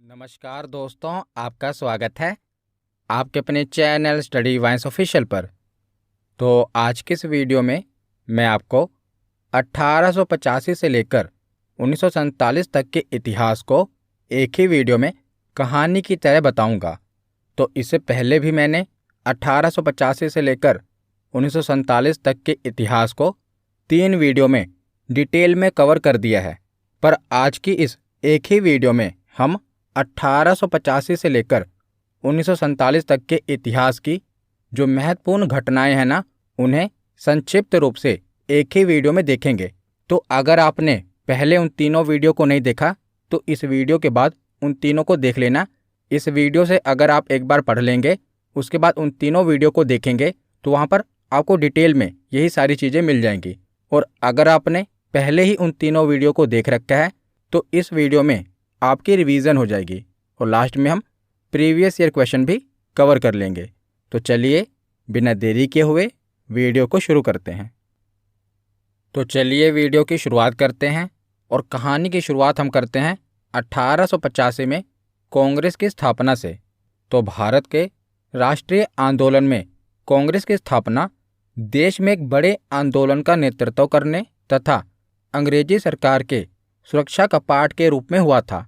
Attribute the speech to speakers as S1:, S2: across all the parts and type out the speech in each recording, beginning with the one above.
S1: नमस्कार दोस्तों, आपका स्वागत है आपके अपने चैनल स्टडी वाइंस ऑफिशियल पर। तो आज की इस वीडियो में मैं आपको 1885 से लेकर 1947 तक के इतिहास को एक ही वीडियो में कहानी की तरह बताऊंगा। तो इससे पहले भी मैंने 1885 से लेकर 1947 तक के इतिहास को 3 वीडियो में डिटेल में कवर कर दिया है, पर आज की इस एक ही वीडियो में हम 1885 से लेकर 1947 तक के इतिहास की जो महत्वपूर्ण घटनाएं हैं ना, उन्हें संक्षिप्त रूप से एक ही वीडियो में देखेंगे। तो अगर आपने पहले उन तीनों वीडियो को नहीं देखा तो इस वीडियो के बाद उन तीनों को देख लेना। इस वीडियो से अगर आप एक बार पढ़ लेंगे, उसके बाद उन तीनों वीडियो को देखेंगे तो वहाँ पर आपको डिटेल में यही सारी चीज़ें मिल जाएंगी। और अगर आपने पहले ही उन तीनों वीडियो को देख रखा है तो इस वीडियो में आपकी रिवीजन हो जाएगी और लास्ट में हम प्रीवियस ईयर क्वेश्चन भी कवर कर लेंगे। तो चलिए बिना देरी किए हुए वीडियो को शुरू करते हैं। तो चलिए वीडियो की शुरुआत करते हैं और कहानी की शुरुआत हम करते हैं 1885 में कांग्रेस की स्थापना से। तो भारत के राष्ट्रीय आंदोलन में कांग्रेस की स्थापना देश में एक बड़े आंदोलन का नेतृत्व करने तथा अंग्रेजी सरकार के सुरक्षा कपाट के रूप में हुआ था।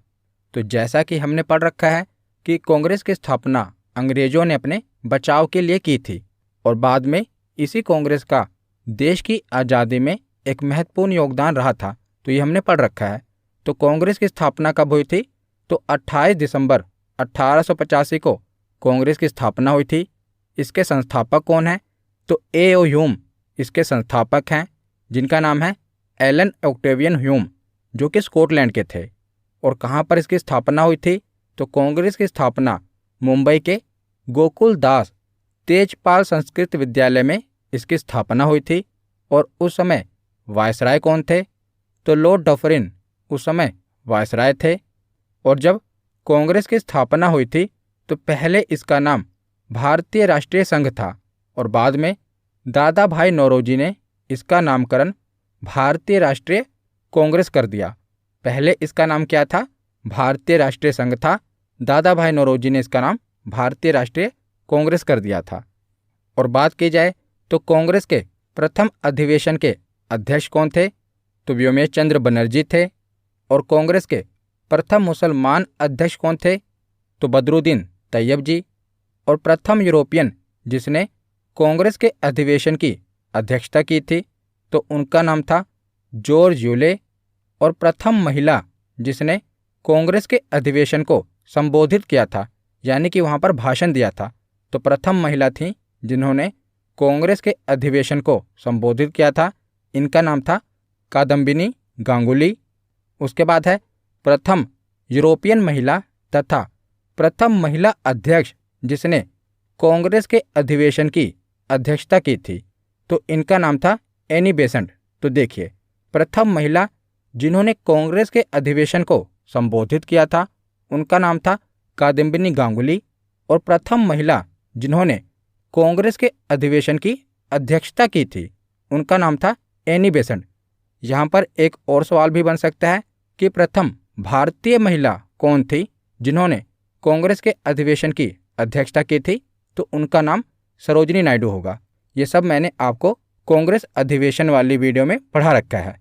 S1: तो जैसा कि हमने पढ़ रखा है कि कांग्रेस की स्थापना अंग्रेजों ने अपने बचाव के लिए की थी और बाद में इसी कांग्रेस का देश की आज़ादी में एक महत्वपूर्ण योगदान रहा था। तो ये हमने पढ़ रखा है। तो कांग्रेस की स्थापना कब हुई थी? तो 28 दिसंबर 1885 को कांग्रेस की स्थापना हुई थी। इसके संस्थापक कौन हैं? तो ए.ओ. ह्यूम इसके संस्थापक हैं, जिनका नाम है एलन ऑक्टेवियन ह्यूम, जो कि स्कॉटलैंड के थे। और कहाँ पर इसकी स्थापना हुई थी? तो कांग्रेस की स्थापना मुंबई के गोकुल दास तेजपाल संस्कृत विद्यालय में इसकी स्थापना हुई थी। और उस समय वायसराय कौन थे? तो लॉर्ड डफरिन उस समय वायसराय थे। और जब कांग्रेस की स्थापना हुई थी तो पहले इसका नाम भारतीय राष्ट्रीय संघ था और बाद में दादा भाई नौरोजी ने इसका नामकरण भारतीय राष्ट्रीय कांग्रेस कर दिया। पहले इसका नाम क्या था? भारतीय राष्ट्रीय संघ था। दादा भाई नौरोजी ने इसका नाम भारतीय राष्ट्रीय कांग्रेस कर दिया था। और बात की जाए तो कांग्रेस के प्रथम अधिवेशन के अध्यक्ष कौन थे? तो व्योमेश चंद्र बनर्जी थे। और कांग्रेस के प्रथम मुसलमान अध्यक्ष कौन थे? तो बदरुद्दीन तैयब जी। और प्रथम यूरोपियन जिसने कांग्रेस के अधिवेशन की अध्यक्षता की थी तो उनका नाम था जॉर्ज यूले। और प्रथम महिला जिसने कांग्रेस के अधिवेशन को संबोधित किया था, यानी कि वहाँ पर भाषण दिया था, तो प्रथम महिला थी जिन्होंने कांग्रेस के अधिवेशन को संबोधित किया था। इनका नाम था कादम्बिनी गांगुली। उसके बाद है प्रथम यूरोपियन महिला तथा प्रथम महिला अध्यक्ष जिसने कांग्रेस के अधिवेशन की अध्यक्षता की थी, तो इनका नाम था एनी बेसेंट। तो देखिए, प्रथम महिला जिन्होंने कांग्रेस के अधिवेशन को संबोधित किया था उनका नाम था कादम्बिनी गांगुली। और प्रथम महिला जिन्होंने कांग्रेस के अधिवेशन की अध्यक्षता की थी उनका नाम था एनी बेसेंट। यहाँ पर एक और सवाल भी बन सकता है कि प्रथम भारतीय महिला कौन थी जिन्होंने कांग्रेस के अधिवेशन की अध्यक्षता की थी? तो उनका नाम सरोजिनी नायडू होगा। ये सब मैंने आपको कांग्रेस अधिवेशन वाली वीडियो में पढ़ा रखा है।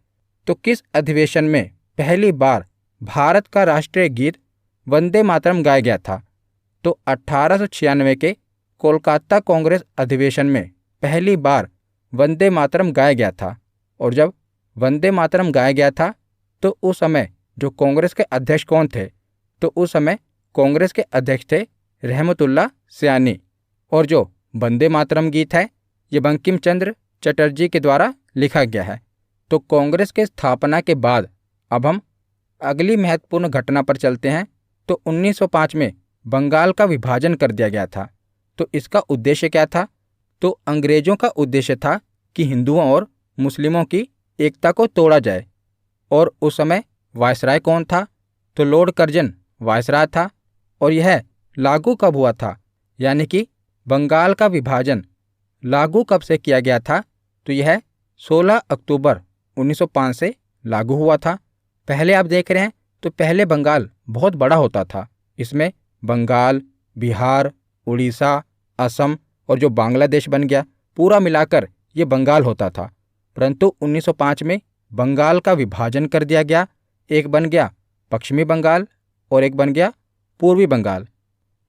S1: तो किस अधिवेशन में पहली बार भारत का राष्ट्रीय गीत वंदे मातरम गाया गया था? तो 1896 के कोलकाता कांग्रेस अधिवेशन में पहली बार वंदे मातरम गाया गया था। और जब वंदे मातरम गाया गया था तो उस समय जो कांग्रेस के अध्यक्ष कौन थे? तो उस समय कांग्रेस के अध्यक्ष थे रहमतुल्लाह सयानी। और जो वंदे मातरम गीत है ये बंकिम चंद्र चटर्जी के द्वारा लिखा गया है। तो कांग्रेस के स्थापना के बाद अब हम अगली महत्वपूर्ण घटना पर चलते हैं। तो 1905 में बंगाल का विभाजन कर दिया गया था। तो इसका उद्देश्य क्या था? तो अंग्रेजों का उद्देश्य था कि हिंदुओं और मुस्लिमों की एकता को तोड़ा जाए। और उस समय वायसराय कौन था? तो लॉर्ड कर्जन वायसराय था। और यह लागू कब हुआ था? यानी कि बंगाल का विभाजन लागू कब से किया गया था? तो यह 16 अक्टूबर 1905 से लागू हुआ था। पहले आप देख रहे हैं तो पहले बंगाल बहुत बड़ा होता था, इसमें बंगाल, बिहार, उड़ीसा, असम और जो बांग्लादेश बन गया, पूरा मिलाकर ये बंगाल होता था। परंतु 1905 में बंगाल का विभाजन कर दिया गया। एक बन गया पश्चिमी बंगाल और एक बन गया पूर्वी बंगाल।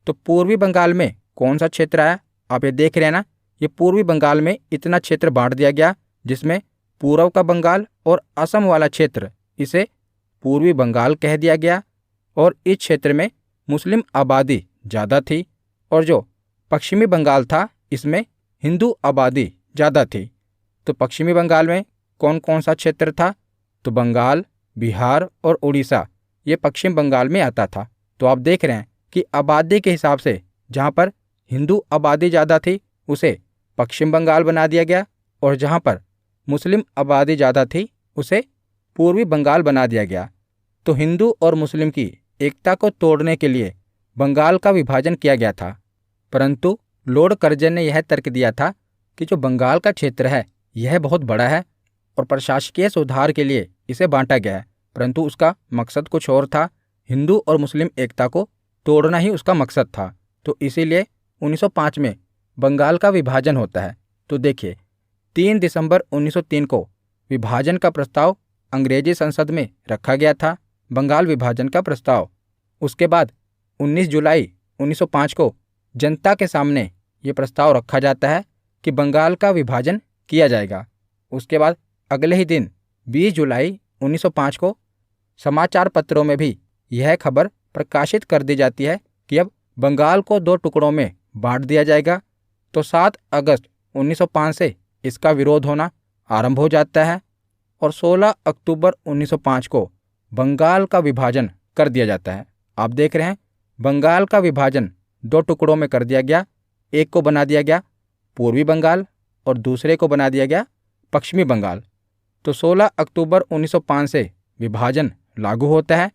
S1: तो पूर्वी बंगाल में कौन सा क्षेत्र आया, आप ये देख रहे हैं ना, ये पूर्वी बंगाल में इतना क्षेत्र बांट दिया गया जिसमें पूर्व का बंगाल और असम वाला क्षेत्र, इसे पूर्वी बंगाल कह दिया गया। और इस क्षेत्र में मुस्लिम आबादी ज़्यादा थी और जो पश्चिमी बंगाल था इसमें हिंदू आबादी ज़्यादा थी। तो पश्चिमी बंगाल में कौन कौन सा क्षेत्र था, तो बंगाल, बिहार और उड़ीसा, ये पश्चिम बंगाल में आता था। तो आप देख रहे हैं कि आबादी के हिसाब से जहाँ पर हिंदू आबादी ज़्यादा थी उसे पश्चिम बंगाल बना दिया गया और जहाँ पर मुस्लिम आबादी ज़्यादा थी उसे पूर्वी बंगाल बना दिया गया। तो हिंदू और मुस्लिम की एकता को तोड़ने के लिए बंगाल का विभाजन किया गया था। परंतु लॉर्ड कर्जन ने यह तर्क दिया था कि जो बंगाल का क्षेत्र है यह बहुत बड़ा है और प्रशासकीय सुधार के लिए इसे बांटा गया है, परंतु उसका मकसद कुछ और था। हिंदू और मुस्लिम एकता को तोड़ना ही उसका मकसद था। तो इसीलिए 1905 में बंगाल का विभाजन होता है। तो देखिए 3 दिसंबर 1903 को विभाजन का प्रस्ताव अंग्रेजी संसद में रखा गया था, बंगाल विभाजन का प्रस्ताव। उसके बाद 19 जुलाई 1905 को जनता के सामने ये प्रस्ताव रखा जाता है कि बंगाल का विभाजन किया जाएगा। उसके बाद अगले ही दिन 20 जुलाई 1905 को समाचार पत्रों में भी यह खबर प्रकाशित कर दी जाती है कि अब बंगाल को 2 टुकड़ों में बांट दिया जाएगा। तो 7 अगस्त 1905 से इसका विरोध होना आरंभ हो जाता है और 16 अक्टूबर 1905 को बंगाल का विभाजन कर दिया जाता है। आप देख रहे हैं बंगाल का विभाजन 2 टुकड़ों में कर दिया गया। एक को बना दिया गया पूर्वी बंगाल और दूसरे को बना दिया गया पश्चिमी बंगाल। तो 16 अक्टूबर 1905 से विभाजन लागू होता है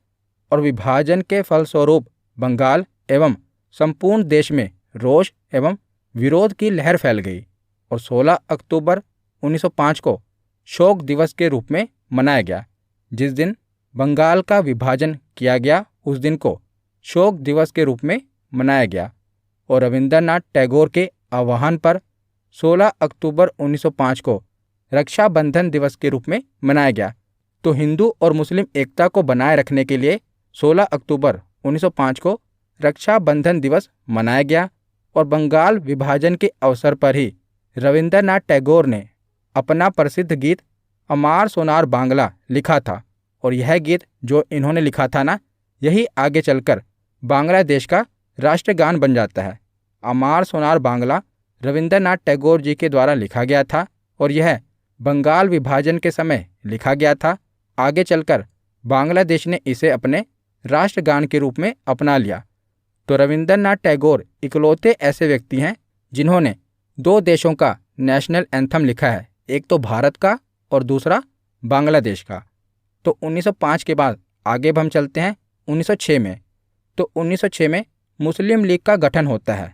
S1: और विभाजन के फलस्वरूप बंगाल एवं संपूर्ण देश में रोष एवं विरोध की लहर फैल गई और 16 अक्टूबर 1905 को शोक दिवस के रूप में मनाया गया। जिस दिन बंगाल का विभाजन किया गया उस दिन को शोक दिवस के रूप में मनाया गया और रविंद्रनाथ टैगोर के आह्वान पर 16 अक्टूबर 1905 को रक्षाबंधन दिवस के रूप में मनाया गया। तो हिंदू और मुस्लिम एकता को बनाए रखने के लिए 16 अक्टूबर 1905 को रक्षाबंधन दिवस मनाया गया और बंगाल विभाजन के अवसर पर ही रविंद्रनाथ टैगोर ने अपना प्रसिद्ध गीत अमार सोनार बांग्ला लिखा था। और यह गीत जो इन्होंने लिखा था ना, यही आगे चलकर बांग्लादेश का राष्ट्रगान बन जाता है। अमार सोनार बांग्ला रविंद्रनाथ टैगोर जी के द्वारा लिखा गया था और यह बंगाल विभाजन के समय लिखा गया था। आगे चलकर बांग्लादेश ने इसे अपने राष्ट्रगान के रूप में अपना लिया। तो रविंद्रनाथ टैगोर इकलौते ऐसे व्यक्ति हैं जिन्होंने 2 देशों का नेशनल एंथम लिखा है, एक तो भारत का और दूसरा बांग्लादेश का। तो 1905 के बाद आगे हम चलते हैं 1906 में। तो 1906 में मुस्लिम लीग का गठन होता है।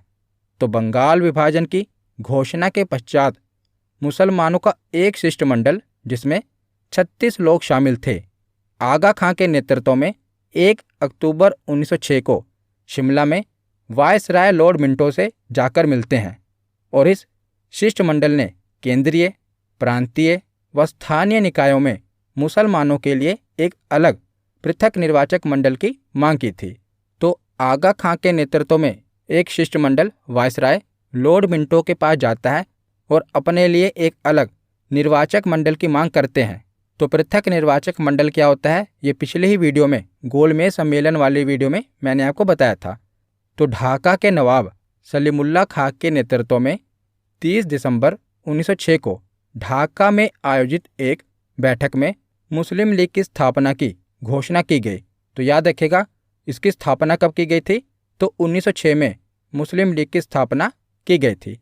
S1: तो बंगाल विभाजन की घोषणा के पश्चात मुसलमानों का एक शिष्टमंडल जिसमें 36 लोग शामिल थे, आगा खां के नेतृत्व में 1 अक्टूबर 1906 को शिमला में वायसराय लॉर्ड मिंटो से जाकर मिलते हैं और इस शिष्टमंडल ने केंद्रीय, प्रांतीय व स्थानीय निकायों में मुसलमानों के लिए एक अलग पृथक निर्वाचक मंडल की मांग की थी। तो आगा खां के नेतृत्व में एक शिष्टमंडल वायसराय लॉर्ड मिंटो के पास जाता है और अपने लिए एक अलग निर्वाचक मंडल की मांग करते हैं। तो पृथक निर्वाचक मंडल क्या होता है, ये पिछले ही वीडियो में गोलमेज सम्मेलन वाली वीडियो में मैंने आपको बताया था। तो ढाका के नवाब सलीमुल्लाह खां के नेतृत्व में 30 दिसंबर 1906 को ढाका में आयोजित एक बैठक में मुस्लिम लीग की स्थापना की घोषणा की गई। तो याद रखिएगा इसकी स्थापना कब की गई थी, तो 1906 में मुस्लिम लीग की स्थापना की गई थी।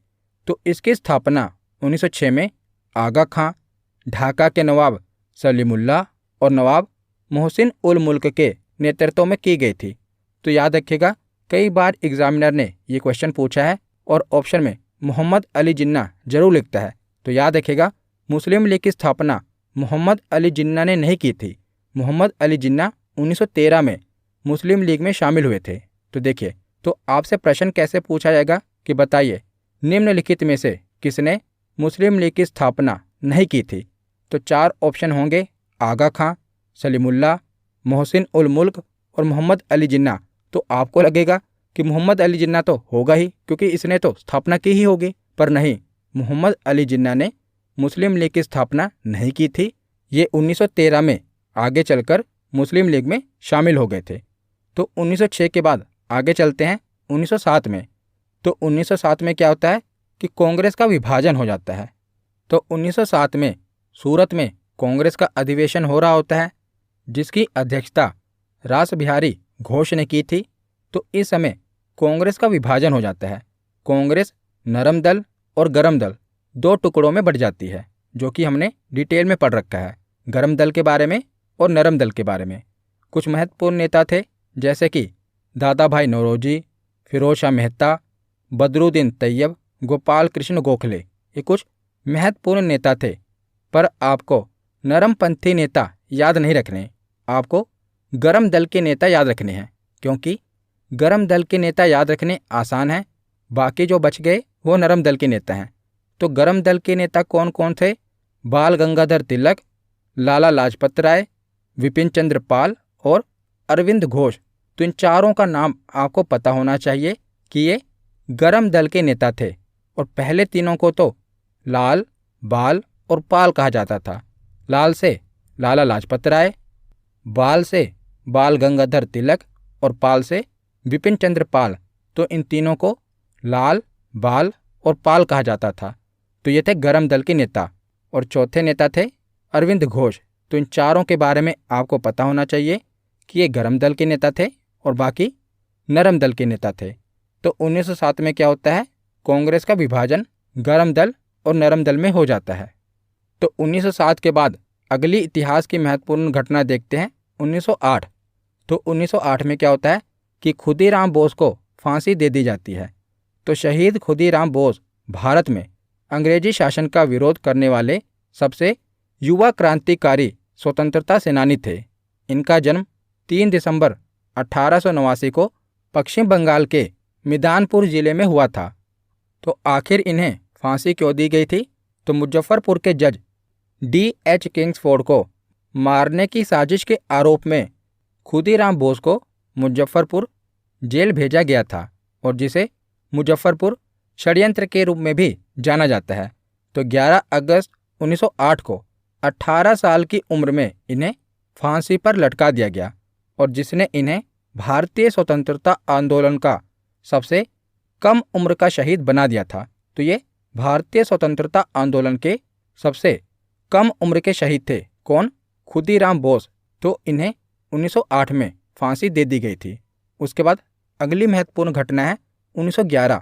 S1: तो इसकी स्थापना 1906 में आगा खां, ढाका के नवाब सलीमुल्लाह और नवाब मोहसिन उल मुल्क के नेतृत्व में की गई थी। तो याद रखिएगा कई बार एग्जामिनर ने ये क्वेश्चन पूछा है और ऑप्शन में मोहम्मद अली जिन्ना जरूर लिखता है। तो याद रखिएगा मुस्लिम लीग की स्थापना मोहम्मद अली जिन्ना ने नहीं की थी। मोहम्मद अली जिन्ना 1913 में मुस्लिम लीग में शामिल हुए थे। तो देखिए, तो आपसे प्रश्न कैसे पूछा जाएगा कि बताइए निम्नलिखित में से किसने मुस्लिम लीग की स्थापना नहीं की थी। तो 4 ऑप्शन होंगे, आगा खां, सलीमुल्लाह, मोहसिन उल मुल्क और मोहम्मद अली जिन्ना। तो आपको लगेगा कि मोहम्मद अली जिन्ना तो होगा ही, क्योंकि इसने तो स्थापना की ही होगी। पर नहीं, मोहम्मद अली जिन्ना ने मुस्लिम लीग की स्थापना नहीं की थी। ये 1913 में आगे चलकर मुस्लिम लीग में शामिल हो गए थे। तो 1906 के बाद आगे चलते हैं 1907 में। तो 1907 में क्या होता है कि कांग्रेस का विभाजन हो जाता है। तो 1907 में सूरत में कांग्रेस का अधिवेशन हो रहा होता है, जिसकी अध्यक्षता रास बिहारी घोष ने की थी। तो इस समय कांग्रेस का विभाजन हो जाता है। कांग्रेस नरम दल और गरम दल 2 टुकड़ों में बढ़ जाती है, जो कि हमने डिटेल में पढ़ रखा है, गरम दल के बारे में और नरम दल के बारे में। कुछ महत्वपूर्ण नेता थे, जैसे कि दादा भाई नौरोजी, फिरोज शाह मेहता, बदरुद्दीन तैयब, गोपाल कृष्ण गोखले। ये कुछ महत्वपूर्ण नेता थे। पर आपको नरमपंथी नेता याद नहीं रखने, आपको गरम दल के नेता याद रखने हैं, क्योंकि गरम दल के नेता याद रखने आसान हैं। बाकी जो बच गए वो नरम दल के नेता हैं। तो गरम दल के नेता कौन कौन थे? बाल गंगाधर तिलक, लाला लाजपत राय, विपिन चंद्र पाल और अरविंद घोष। तो इन चारों का नाम आपको पता होना चाहिए कि ये गरम दल के नेता थे। और पहले तीनों को तो लाल, बाल और पाल कहा जाता था। लाल से लाला लाजपत राय, बाल से बाल गंगाधर तिलक और पाल से विपिन चंद्र पाल। तो इन तीनों को लाल, बाल और पाल कहा जाता था। तो ये थे गरम दल के नेता। और चौथे नेता थे अरविंद घोष। तो इन चारों के बारे में आपको पता होना चाहिए कि ये गरम दल के नेता थे और बाकी नरम दल के नेता थे। तो 1907 में क्या होता है? कांग्रेस का विभाजन गरम दल और नरम दल में हो जाता है। तो 1907 के बाद अगली इतिहास की महत्वपूर्ण घटना देखते हैं 1908। तो 1908 में क्या होता है कि खुदीराम बोस को फांसी दे दी जाती है। तो शहीद खुदीराम बोस भारत में अंग्रेजी शासन का विरोध करने वाले सबसे युवा क्रांतिकारी स्वतंत्रता सेनानी थे। इनका जन्म 3 दिसंबर 1889 को पश्चिम बंगाल के मिदानपुर जिले में हुआ था। तो आखिर इन्हें फांसी क्यों दी गई थी? तो मुजफ्फरपुर के जज D.H. किंग्सफोर्ड को मारने की साजिश के आरोप में खुदीराम बोस को मुजफ्फरपुर जेल भेजा गया था, और जिसे मुजफ्फरपुर षड्यंत्र के रूप में भी जाना जाता है। तो 11 अगस्त 1908 को 18 साल की उम्र में इन्हें फांसी पर लटका दिया गया, और जिसने इन्हें भारतीय स्वतंत्रता आंदोलन का सबसे कम उम्र का शहीद बना दिया था। तो ये भारतीय स्वतंत्रता आंदोलन के सबसे कम उम्र के शहीद थे। कौन? खुदीराम बोस। तो इन्हें 1908 में फांसी दे दी गई थी। उसके बाद अगली महत्वपूर्ण घटना है 1911।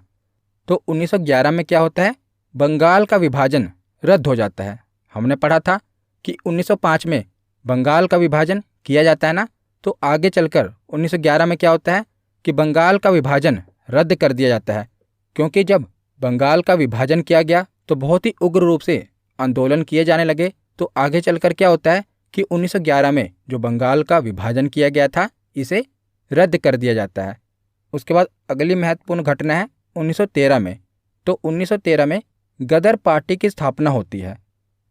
S1: तो 1911 में क्या होता है? बंगाल का विभाजन रद्द हो जाता है। हमने पढ़ा था कि 1905 में बंगाल का विभाजन किया जाता है ना। तो आगे चलकर 1911 में क्या होता है कि बंगाल का विभाजन रद्द कर दिया जाता है, क्योंकि जब बंगाल का विभाजन किया गया तो बहुत ही उग्र रूप से आंदोलन किए जाने लगे। तो आगे चलकर क्या होता है कि 1911 में जो बंगाल का विभाजन किया गया था, इसे रद्द कर दिया जाता है। उसके बाद अगली महत्वपूर्ण घटना है 1913 में। तो 1913 में गदर पार्टी की स्थापना होती है।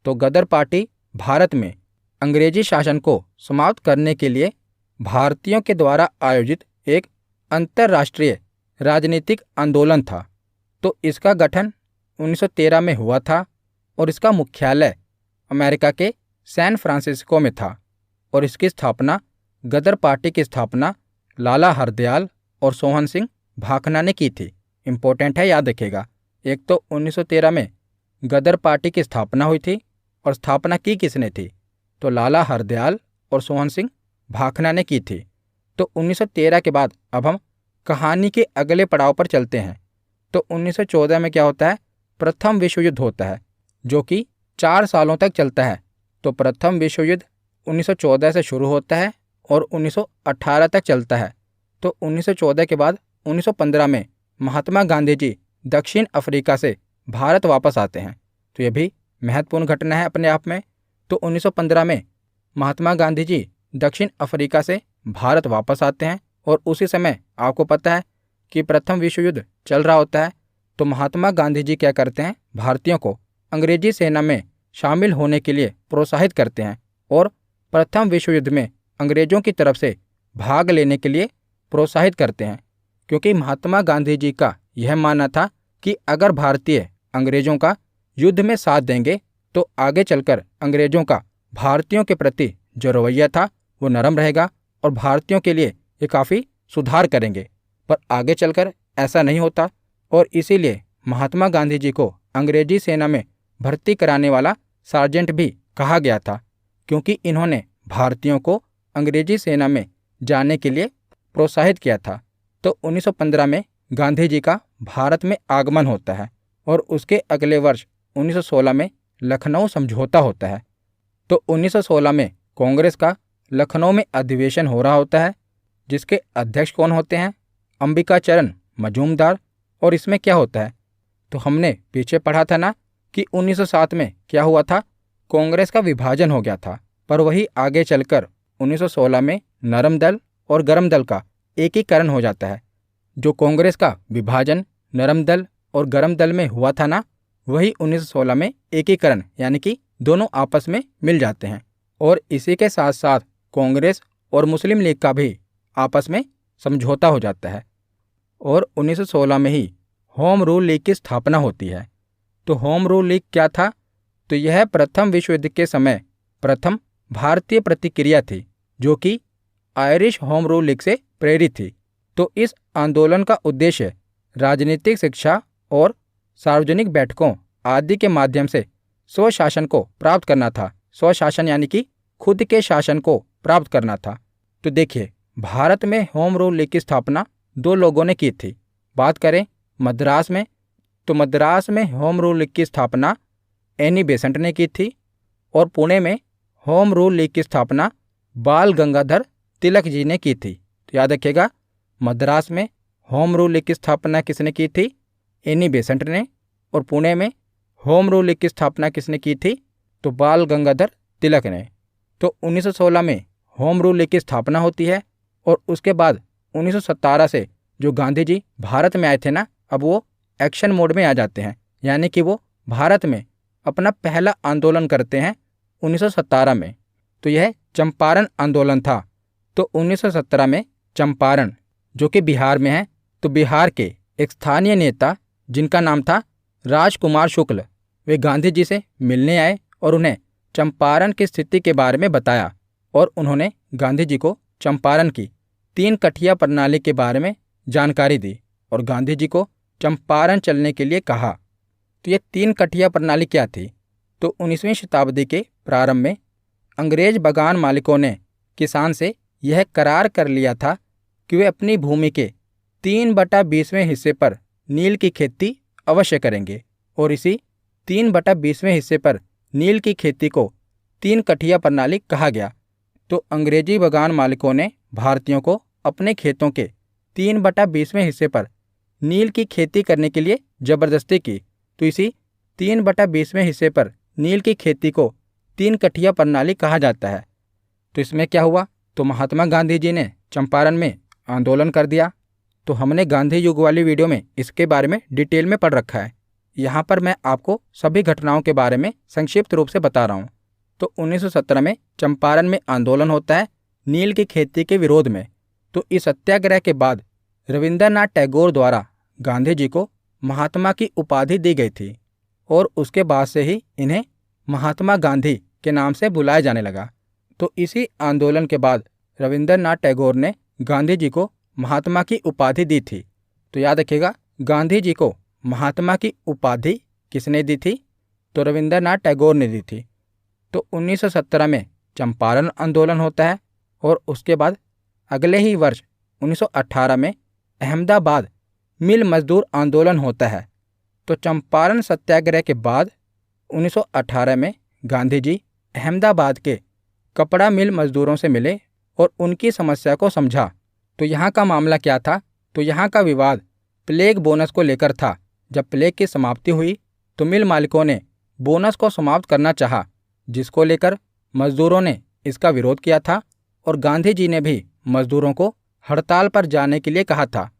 S1: तो गदर पार्टी भारत में अंग्रेजी शासन को समाप्त करने के लिए भारतीयों के द्वारा आयोजित एक अंतर्राष्ट्रीय राजनीतिक आंदोलन था। तो इसका गठन 1913 में हुआ था, और इसका मुख्यालय अमेरिका के सैन फ्रांसिस्को में था। और इसकी स्थापना, गदर पार्टी की स्थापना लाला हरदयाल और सोहन सिंह भाखना ने की थी। इम्पोर्टेंट है, याद रखिएगा। एक तो 1913 में गदर पार्टी की स्थापना हुई थी, और स्थापना की किसने थी? तो लाला हरदयाल और सोहन सिंह भाखना ने की थी। तो 1913 के बाद अब हम कहानी के अगले पड़ाव पर चलते हैं। तो 1914 में क्या होता है? प्रथम विश्व युद्ध होता है, जो कि 4 सालों तक चलता है। तो प्रथम विश्व युद्ध 1914 से शुरू होता है और 1918 तक चलता है। तो 1914 के बाद 1915 में महात्मा गांधी जी दक्षिण अफ्रीका से भारत वापस आते हैं। तो यह भी महत्वपूर्ण घटना है अपने आप में। तो 1915 में महात्मा गांधी जी दक्षिण अफ्रीका से भारत वापस आते हैं, और उसी समय आपको पता है कि प्रथम विश्व युद्ध चल रहा होता है, तो महात्मा गांधी जी क्या करते हैं, भारतीयों को अंग्रेजी सेना में शामिल होने के लिए प्रोत्साहित करते हैं और प्रथम विश्व युद्ध में अंग्रेजों की तरफ से भाग लेने के लिए प्रोत्साहित करते हैं, क्योंकि महात्मा गांधी जी का यह मानना था कि अगर भारतीय अंग्रेजों का युद्ध में साथ देंगे तो आगे चलकर अंग्रेजों का भारतीयों के प्रति जो रवैया था वो नरम रहेगा और भारतीयों के लिए ये काफ़ी सुधार करेंगे। पर आगे चलकर ऐसा नहीं होता और इसीलिए महात्मा गांधी जी को अंग्रेजी सेना में भर्ती कराने वाला सार्जेंट भी कहा गया था, क्योंकि इन्होंने भारतीयों को अंग्रेजी सेना में जाने के लिए प्रोत्साहित किया था। तो 1915 में गांधी जी का भारत में आगमन होता है और उसके अगले वर्ष 1916 में लखनऊ समझौता होता है। तो 1916 में कांग्रेस का लखनऊ में अधिवेशन हो रहा होता है, जिसके अध्यक्ष कौन होते हैं, अंबिकाचरण मजूमदार। और इसमें क्या होता है, तो हमने पीछे पढ़ा था ना कि 1907 में क्या हुआ था, कांग्रेस का विभाजन हो गया था। पर वही आगे चलकर 1916 में नरम दल और गरम दल का एकीकरण हो जाता है। जो कांग्रेस का विभाजन नरम दल और गरम दल में हुआ था ना, वही 1916 में एकीकरण यानी कि दोनों आपस में मिल जाते हैं। और इसी के साथ साथ कांग्रेस और मुस्लिम लीग का भी आपस में समझौता हो जाता है और 1916 में ही होम रूल लीग की स्थापना होती है। तो होम रूल लीग क्या था, तो यह प्रथम विश्व युद्ध के समय प्रथम भारतीय प्रतिक्रिया थी, जो कि आयरिश होम रूल लीग से प्रेरित थी। तो इस आंदोलन का उद्देश्य राजनीतिक शिक्षा और सार्वजनिक बैठकों आदि के माध्यम से स्वशासन को प्राप्त करना था। स्वशासन यानी कि खुद के शासन को प्राप्त करना था। तो देखिए, भारत में होम रूल लीग की स्थापना दो लोगों ने की थी। बात करें मद्रास में, तो मद्रास में होम रूल लीग की स्थापना एनी बेसेंट ने की थी और पुणे में होम रूल लीग की स्थापना बाल गंगाधर तिलक जी ने की थी। तो याद रखिएगा, मद्रास में होम रूल लीग की स्थापना किसने की थी, एनी बेसेंट ने, और पुणे में होम रूल लीग की स्थापना किसने की थी, तो बाल गंगाधर तिलक ने। तो 1916 में होम रूल लीग की स्थापना होती है और उसके बाद 1917 से जो गांधी जी भारत में आए थे ना, अब वो एक्शन मोड में आ जाते हैं, यानी कि वो भारत में अपना पहला आंदोलन करते हैं 1917 में। तो यह चंपारण आंदोलन था। तो 1917 में चंपारण, जो कि बिहार में है, तो बिहार के एक स्थानीय नेता जिनका नाम था राजकुमार शुक्ल, वे गांधी जी से मिलने आए और उन्हें चंपारण की स्थिति के बारे में बताया और उन्होंने गांधी जी को चंपारण की 3 कठिया प्रणाली के बारे में जानकारी दी और गांधी जी को चंपारण चलने के लिए कहा। तो ये 3 कठिया प्रणाली क्या थी, तो 19वीं शताब्दी के प्रारंभ में अंग्रेज बगान मालिकों ने किसान से यह करार कर लिया था कि वे अपनी भूमि के 3/20वें हिस्से पर नील की खेती अवश्य करेंगे और इसी 3/20वें हिस्से पर नील की खेती को 3 कठिया प्रणाली कहा गया। तो अंग्रेजी बगान मालिकों ने भारतीयों को अपने खेतों के 3/20वें हिस्से पर नील की खेती करने के लिए जबरदस्ती की। तो इसी 3/20वें हिस्से पर नील की खेती को 3 कठिया प्रणाली कहा जाता है। तो इसमें क्या हुआ, तो महात्मा गांधी जी ने चंपारण में आंदोलन कर दिया। तो हमने गांधी युग वाली वीडियो में इसके बारे में डिटेल में पढ़ रखा है। यहाँ पर मैं आपको सभी घटनाओं के बारे में संक्षिप्त रूप से बता रहा हूँ। तो 1917 में चंपारण में आंदोलन होता है नील की खेती के विरोध में। तो इस सत्याग्रह के बाद रविंद्रनाथ टैगोर द्वारा गांधी जी को महात्मा की उपाधि दी गई थी और उसके बाद से ही इन्हें महात्मा गांधी के नाम से बुलाया जाने लगा। तो इसी आंदोलन के बाद रविंद्रनाथ टैगोर ने गांधी जी को महात्मा की उपाधि दी थी। तो याद रखिएगा, गांधी जी को महात्मा की उपाधि किसने दी थी, तो रविंद्रनाथ टैगोर ने दी थी। तो 1917 में चंपारण आंदोलन होता है और उसके बाद अगले ही वर्ष 1918 में अहमदाबाद मिल मजदूर आंदोलन होता है। तो चंपारण सत्याग्रह के बाद 1918 में गांधी जी अहमदाबाद के कपड़ा मिल मजदूरों से मिले और उनकी समस्या को समझा। तो यहाँ का मामला क्या था, तो यहाँ का विवाद प्लेग बोनस को लेकर था। जब प्लेग की समाप्ति हुई तो मिल मालिकों ने बोनस को समाप्त करना चाहा, जिसको लेकर मजदूरों ने इसका विरोध किया था और गांधी जी ने भी मजदूरों को हड़ताल पर जाने के लिए कहा था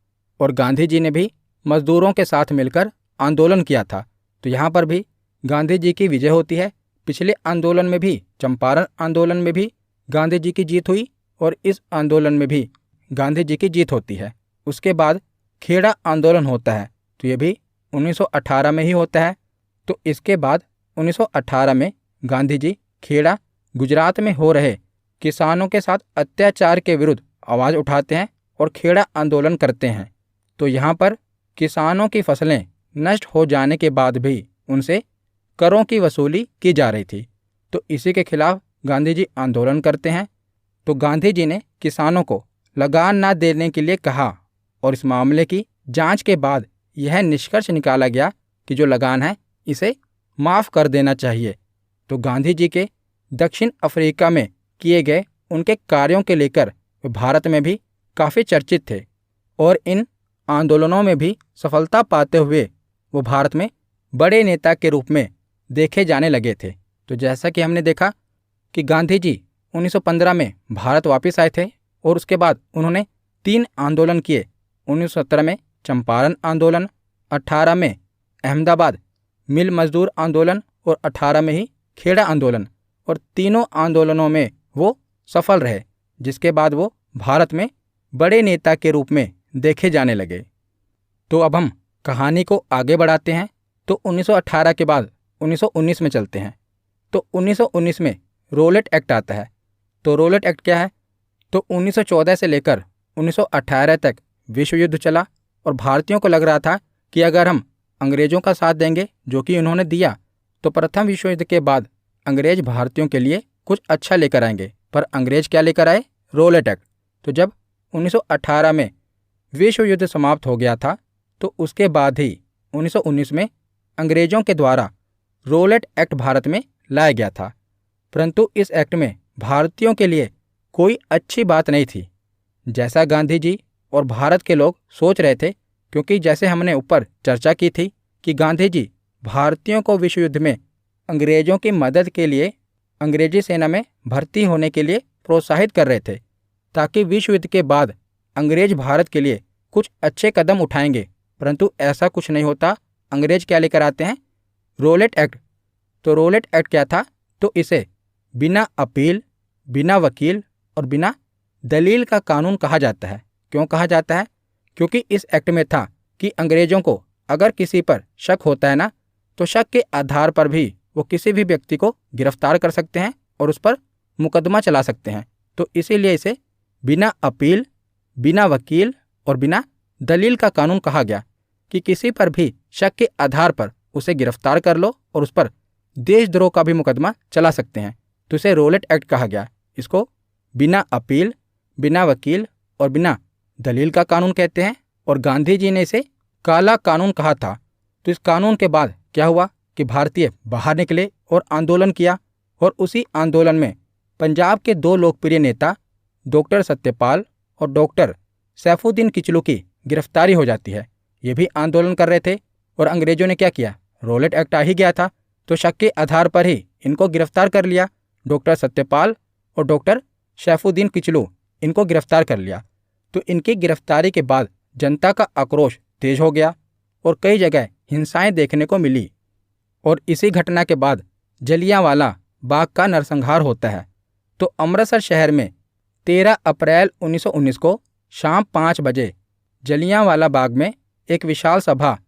S1: और गांधी जी ने भी मजदूरों के साथ मिलकर आंदोलन किया था। तो यहाँ पर भी गांधी जी की विजय होती है। पिछले आंदोलन में भी, चंपारण आंदोलन में भी गांधी जी की जीत हुई और इस आंदोलन में भी गांधी जी की जीत होती है। उसके बाद खेड़ा आंदोलन होता है, तो ये भी 1918 में ही होता है। तो इसके बाद 1918 में गांधी जी खेड़ा, गुजरात में हो रहे किसानों के साथ अत्याचार के विरुद्ध आवाज़ उठाते हैं और खेड़ा आंदोलन करते हैं। तो यहाँ पर किसानों की फसलें नष्ट हो जाने के बाद भी उनसे करों की वसूली की जा रही थी। तो इसी के खिलाफ गांधी जी आंदोलन करते हैं। तो गांधी जी ने किसानों को लगान ना देने के लिए कहा और इस मामले की जांच के बाद यह निष्कर्ष निकाला गया कि जो लगान है इसे माफ़ कर देना चाहिए। तो गांधी जी के दक्षिण अफ्रीका में किए गए उनके कार्यों के लेकर वे भारत में भी काफ़ी चर्चित थे और इन आंदोलनों में भी सफलता पाते हुए वो भारत में बड़े नेता के रूप में देखे जाने लगे थे। तो जैसा कि हमने देखा कि गांधी जी 1915 में भारत वापस आए थे और उसके बाद उन्होंने 3 आंदोलन किए। 1917 में चंपारण आंदोलन, 18 में अहमदाबाद मिल मजदूर आंदोलन और 18 में ही खेड़ा आंदोलन, और तीनों आंदोलनों में वो सफल रहे, जिसके बाद वो भारत में बड़े नेता के रूप में देखे जाने लगे। तो अब हम कहानी को आगे बढ़ाते हैं। तो 1918 के बाद 1919 में चलते हैं। तो 1919 में रोलेट एक्ट आता है। तो रोलेट एक्ट क्या है? तो 1914 से लेकर 1918 तक विश्व युद्ध चला और भारतीयों को लग रहा था कि अगर हम अंग्रेज़ों का साथ देंगे, जो कि उन्होंने दिया, तो प्रथम विश्व युद्ध के बाद अंग्रेज भारतीयों के लिए कुछ अच्छा लेकर आएंगे। पर अंग्रेज क्या लेकर आए? Rowlatt Act. तो जब 1918 में विश्व युद्ध समाप्त हो गया था, तो उसके बाद ही 1919 में अंग्रेज़ों के द्वारा रोलेट एक्ट भारत में लाया गया था। परंतु इस एक्ट में भारतीयों के लिए कोई अच्छी बात नहीं थी, जैसा गांधी जी और भारत के लोग सोच रहे थे। क्योंकि जैसे हमने ऊपर चर्चा की थी कि गांधी जी भारतीयों को विश्व युद्ध में अंग्रेज़ों की मदद के लिए अंग्रेजी सेना में भर्ती होने के लिए प्रोत्साहित कर रहे थे, ताकि विश्व युद्ध के बाद अंग्रेज भारत के लिए कुछ अच्छे कदम उठाएंगे। परंतु ऐसा कुछ नहीं होता। अंग्रेज क्या लेकर आते हैं? Rowlatt Act. तो रोलेट एक्ट क्या था? तो इसे बिना अपील, बिना वकील और बिना दलील का कानून कहा जाता है। क्यों कहा जाता है? क्योंकि इस एक्ट में था कि अंग्रेज़ों को अगर किसी पर शक होता है ना, तो शक के आधार पर भी वो किसी भी व्यक्ति को गिरफ्तार कर सकते हैं और उस पर मुकदमा चला सकते हैं। तो इसीलिए इसे बिना अपील, बिना वकील और बिना दलील का कानून कहा गया कि किसी पर भी शक के आधार पर उसे गिरफ्तार कर लो और उस पर देशद्रोह का भी मुकदमा चला सकते हैं। तो इसे रोलेट एक्ट कहा गया। इसको बिना अपील, बिना वकील और बिना दलील का कानून कहते हैं। और गांधी जी ने इसे काला कानून कहा था। तो इस कानून के बाद क्या हुआ कि भारतीय बाहर निकले और आंदोलन किया, और उसी आंदोलन में पंजाब के 2 लोकप्रिय नेता डॉक्टर सत्यपाल और डॉक्टर सैफुद्दीन किचलू की गिरफ्तारी हो जाती है। ये भी आंदोलन कर रहे थे और अंग्रेजों ने क्या किया? रोलेट एक्ट आ ही गया था, तो शक के आधार पर ही इनको गिरफ्तार कर लिया। डॉक्टर सत्यपाल और डॉक्टर सैफुद्दीन किचलू, इनको गिरफ्तार कर लिया। तो इनकी गिरफ्तारी के बाद जनता का आक्रोश तेज हो गया और कई जगह हिंसाएं देखने को मिली। और इसी घटना के बाद जलियांवाला बाग का नरसंहार होता है। तो अमृतसर शहर में 13 अप्रैल 1919 को शाम 5 बजे जलियांवाला बाग में एक विशाल सभा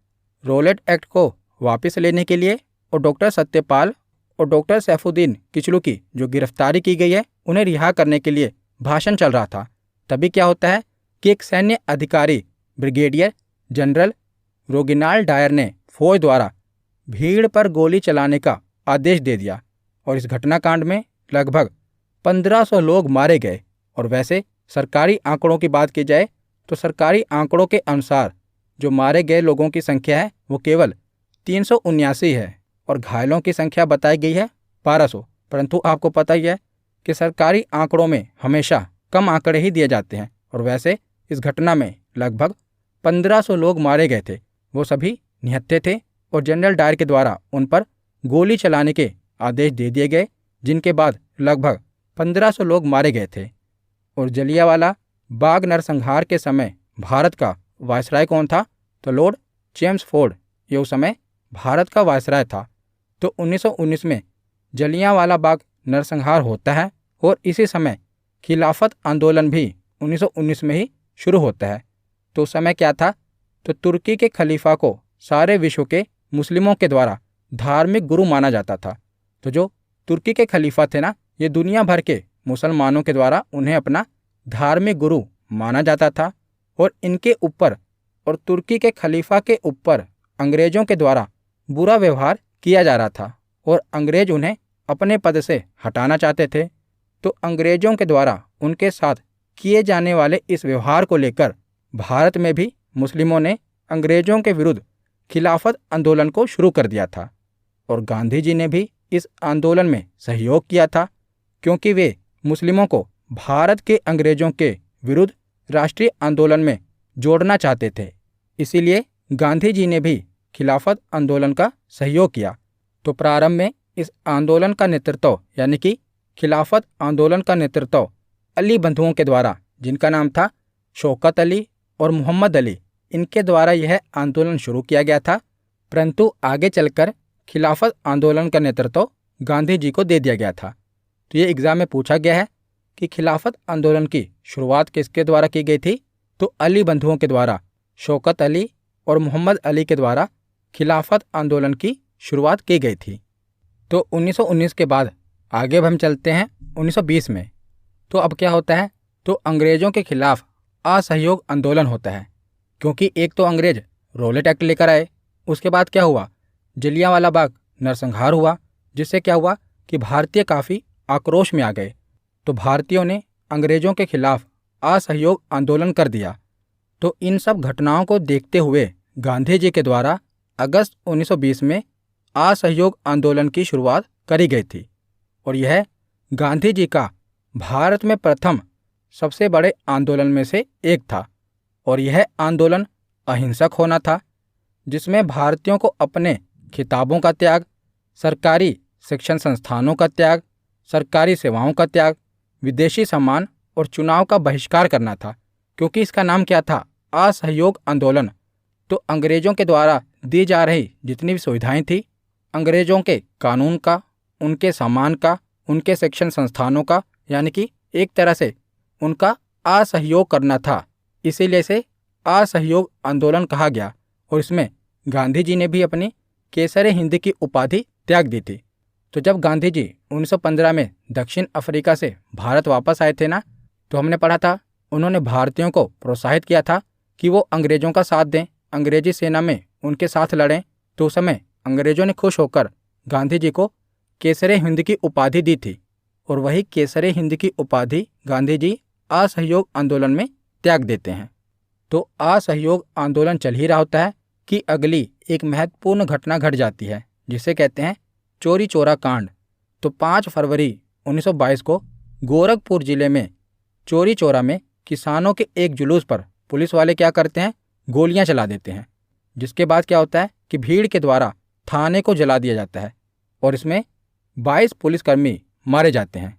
S1: रोलेट एक्ट को वापस लेने के लिए और डॉक्टर सत्यपाल और डॉक्टर सैफुद्दीन किचलू की जो गिरफ्तारी की गई है उन्हें रिहा करने के लिए भाषण चल रहा था। तभी क्या होता है कि एक सैन्य अधिकारी ब्रिगेडियर जनरल रोगिनाल्ड डायर ने फौज द्वारा भीड़ पर गोली चलाने का आदेश दे दिया और इस घटनाकांड में लगभग 1500 लोग मारे गए। और वैसे सरकारी आंकड़ों की बात की जाए तो सरकारी आंकड़ों के अनुसार जो मारे गए लोगों की संख्या है वो केवल 379 है और घायलों की संख्या बताई गई है 1200। परंतु आपको पता ही है कि सरकारी आंकड़ों में हमेशा कम आंकड़े ही दिए जाते हैं। और वैसे इस घटना में लगभग 1500 लोग मारे गए थे, वो सभी निहत्थे थे और जनरल डायर के द्वारा उन पर गोली चलाने के आदेश दे दिए गए, जिनके बाद लगभग 1500 लोग मारे गए थे। और जलियांवाला बाग नरसंहार के समय भारत का वायसराय कौन था? तो लॉर्ड चेम्सफोर्ड ये उस समय भारत का वायसराय था। तो 1919 में जलियांवाला बाग नरसंहार होता है और इसी समय खिलाफत आंदोलन भी 1919 में ही शुरू होता है। तो उस समय क्या था? तो तुर्की के खलीफा को सारे विश्व के मुस्लिमों के द्वारा धार्मिक गुरु माना जाता था। तो जो तुर्की के खलीफा थे ना, ये दुनिया भर के मुसलमानों के द्वारा उन्हें अपना धार्मिक गुरु माना जाता था और इनके ऊपर और तुर्की के खलीफा के ऊपर अंग्रेजों के द्वारा बुरा व्यवहार किया जा रहा था और अंग्रेज उन्हें अपने पद से हटाना चाहते थे। तो अंग्रेजों के द्वारा उनके साथ किए जाने वाले इस व्यवहार को लेकर भारत में भी मुस्लिमों ने अंग्रेजों के विरुद्ध खिलाफत आंदोलन को शुरू कर दिया था और गांधी जी ने भी इस आंदोलन में सहयोग किया था, क्योंकि वे मुस्लिमों को भारत के अंग्रेजों के विरुद्ध राष्ट्रीय आंदोलन में जोड़ना चाहते थे। इसीलिए गांधी जी ने भी खिलाफत आंदोलन का सहयोग किया। तो प्रारंभ में इस आंदोलन का नेतृत्व यानी कि खिलाफत आंदोलन का नेतृत्व अली बंधुओं के द्वारा, जिनका नाम था शौकत अली और मोहम्मद अली, इनके द्वारा यह आंदोलन शुरू किया गया था। परंतु आगे चलकर खिलाफत आंदोलन का नेतृत्व गांधी जी को दे दिया गया था। तो ये एग्जाम में पूछा गया है कि खिलाफत आंदोलन की शुरुआत किसके द्वारा की गई थी? तो अली बंधुओं के द्वारा, शौकत अली और मोहम्मद अली के द्वारा खिलाफत आंदोलन की शुरुआत की गई थी। तो 1919 के बाद आगे अब हम चलते हैं 1920 में। तो अब क्या होता है? तो अंग्रेजों के खिलाफ असहयोग आंदोलन होता है, क्योंकि एक तो अंग्रेज रॉलेट एक्ट लेकर आए, उसके बाद क्या हुआ? जलियांवाला बाग नरसंहार हुआ, जिससे क्या हुआ कि भारतीय काफ़ी आक्रोश में आ गए। तो भारतीयों ने अंग्रेजों के खिलाफ असहयोग आंदोलन कर दिया। तो इन सब घटनाओं को देखते हुए गांधी जी के द्वारा अगस्त 1920 में असहयोग आंदोलन की शुरुआत करी गई थी और यह गांधी जी का भारत में प्रथम सबसे बड़े आंदोलन में से एक था और यह आंदोलन अहिंसक होना था, जिसमें भारतीयों को अपने खिताबों का त्याग, सरकारी शिक्षण संस्थानों का त्याग, सरकारी सेवाओं का त्याग, विदेशी सामान और चुनाव का बहिष्कार करना था, क्योंकि इसका नाम क्या था? असहयोग आंदोलन। तो अंग्रेजों के द्वारा दी जा रही जितनी भी सुविधाएं थी, अंग्रेजों के कानून का, उनके सामान का, उनके शिक्षण संस्थानों का, यानी कि एक तरह से उनका असहयोग करना था। इसीलिए इसे असहयोग आंदोलन कहा गया और इसमें गांधी जी ने भी अपनी केसरे हिंद की उपाधि त्याग दी थी। तो जब गांधी जी 1915 में दक्षिण अफ्रीका से भारत वापस आए थे ना, तो हमने पढ़ा था उन्होंने भारतीयों को प्रोत्साहित किया था कि वो अंग्रेजों का साथ दें, अंग्रेजी सेना में उनके साथ लड़ें। तो उस समय अंग्रेजों ने खुश होकर गांधी जी को केसरे हिंद की उपाधि दी थी और वही केसरे हिंद की उपाधि गांधी जी असहयोग आंदोलन में त्याग देते हैं। तो असहयोग आंदोलन चल ही रहा होता है कि अगली एक महत्वपूर्ण घटना घट जाती है, जिसे कहते हैं चौरी चौरा कांड। तो 5 फरवरी 1922 को गोरखपुर जिले में चौरी चौरा में किसानों के एक जुलूस पर पुलिस वाले क्या करते हैं? गोलियां चला देते हैं, जिसके बाद क्या होता है कि भीड़ के द्वारा थाने को जला दिया जाता है और इसमें 22 पुलिसकर्मी मारे जाते हैं।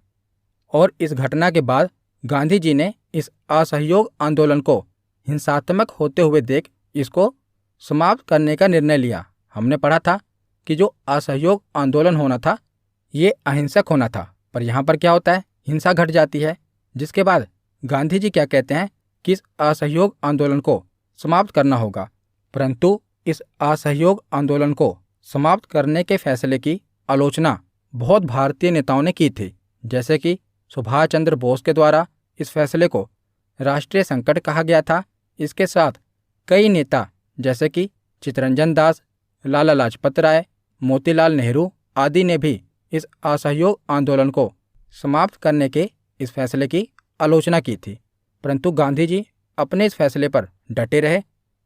S1: और इस घटना के बाद गांधी जी ने इस असहयोग आंदोलन को हिंसात्मक होते हुए देख इसको समाप्त करने का निर्णय लिया। हमने पढ़ा था कि जो असहयोग आंदोलन होना था ये अहिंसक होना था, पर यहाँ पर क्या होता है? हिंसा घट जाती है, जिसके बाद गांधी जी क्या कहते हैं कि इस असहयोग आंदोलन को समाप्त करना होगा। परंतु इस असहयोग आंदोलन को समाप्त करने के फैसले की आलोचना बहुत भारतीय नेताओं ने की थी, जैसे कि सुभाष चंद्र बोस के द्वारा इस फैसले को राष्ट्रीय संकट कहा गया था। इसके साथ कई नेता जैसे कि चित्तरंजन दास, लाला लाजपत राय, मोतीलाल नेहरू आदि ने भी इस असहयोग आंदोलन को समाप्त करने के इस फैसले की आलोचना की थी। परंतु गांधी जी अपने इस फैसले पर डटे रहे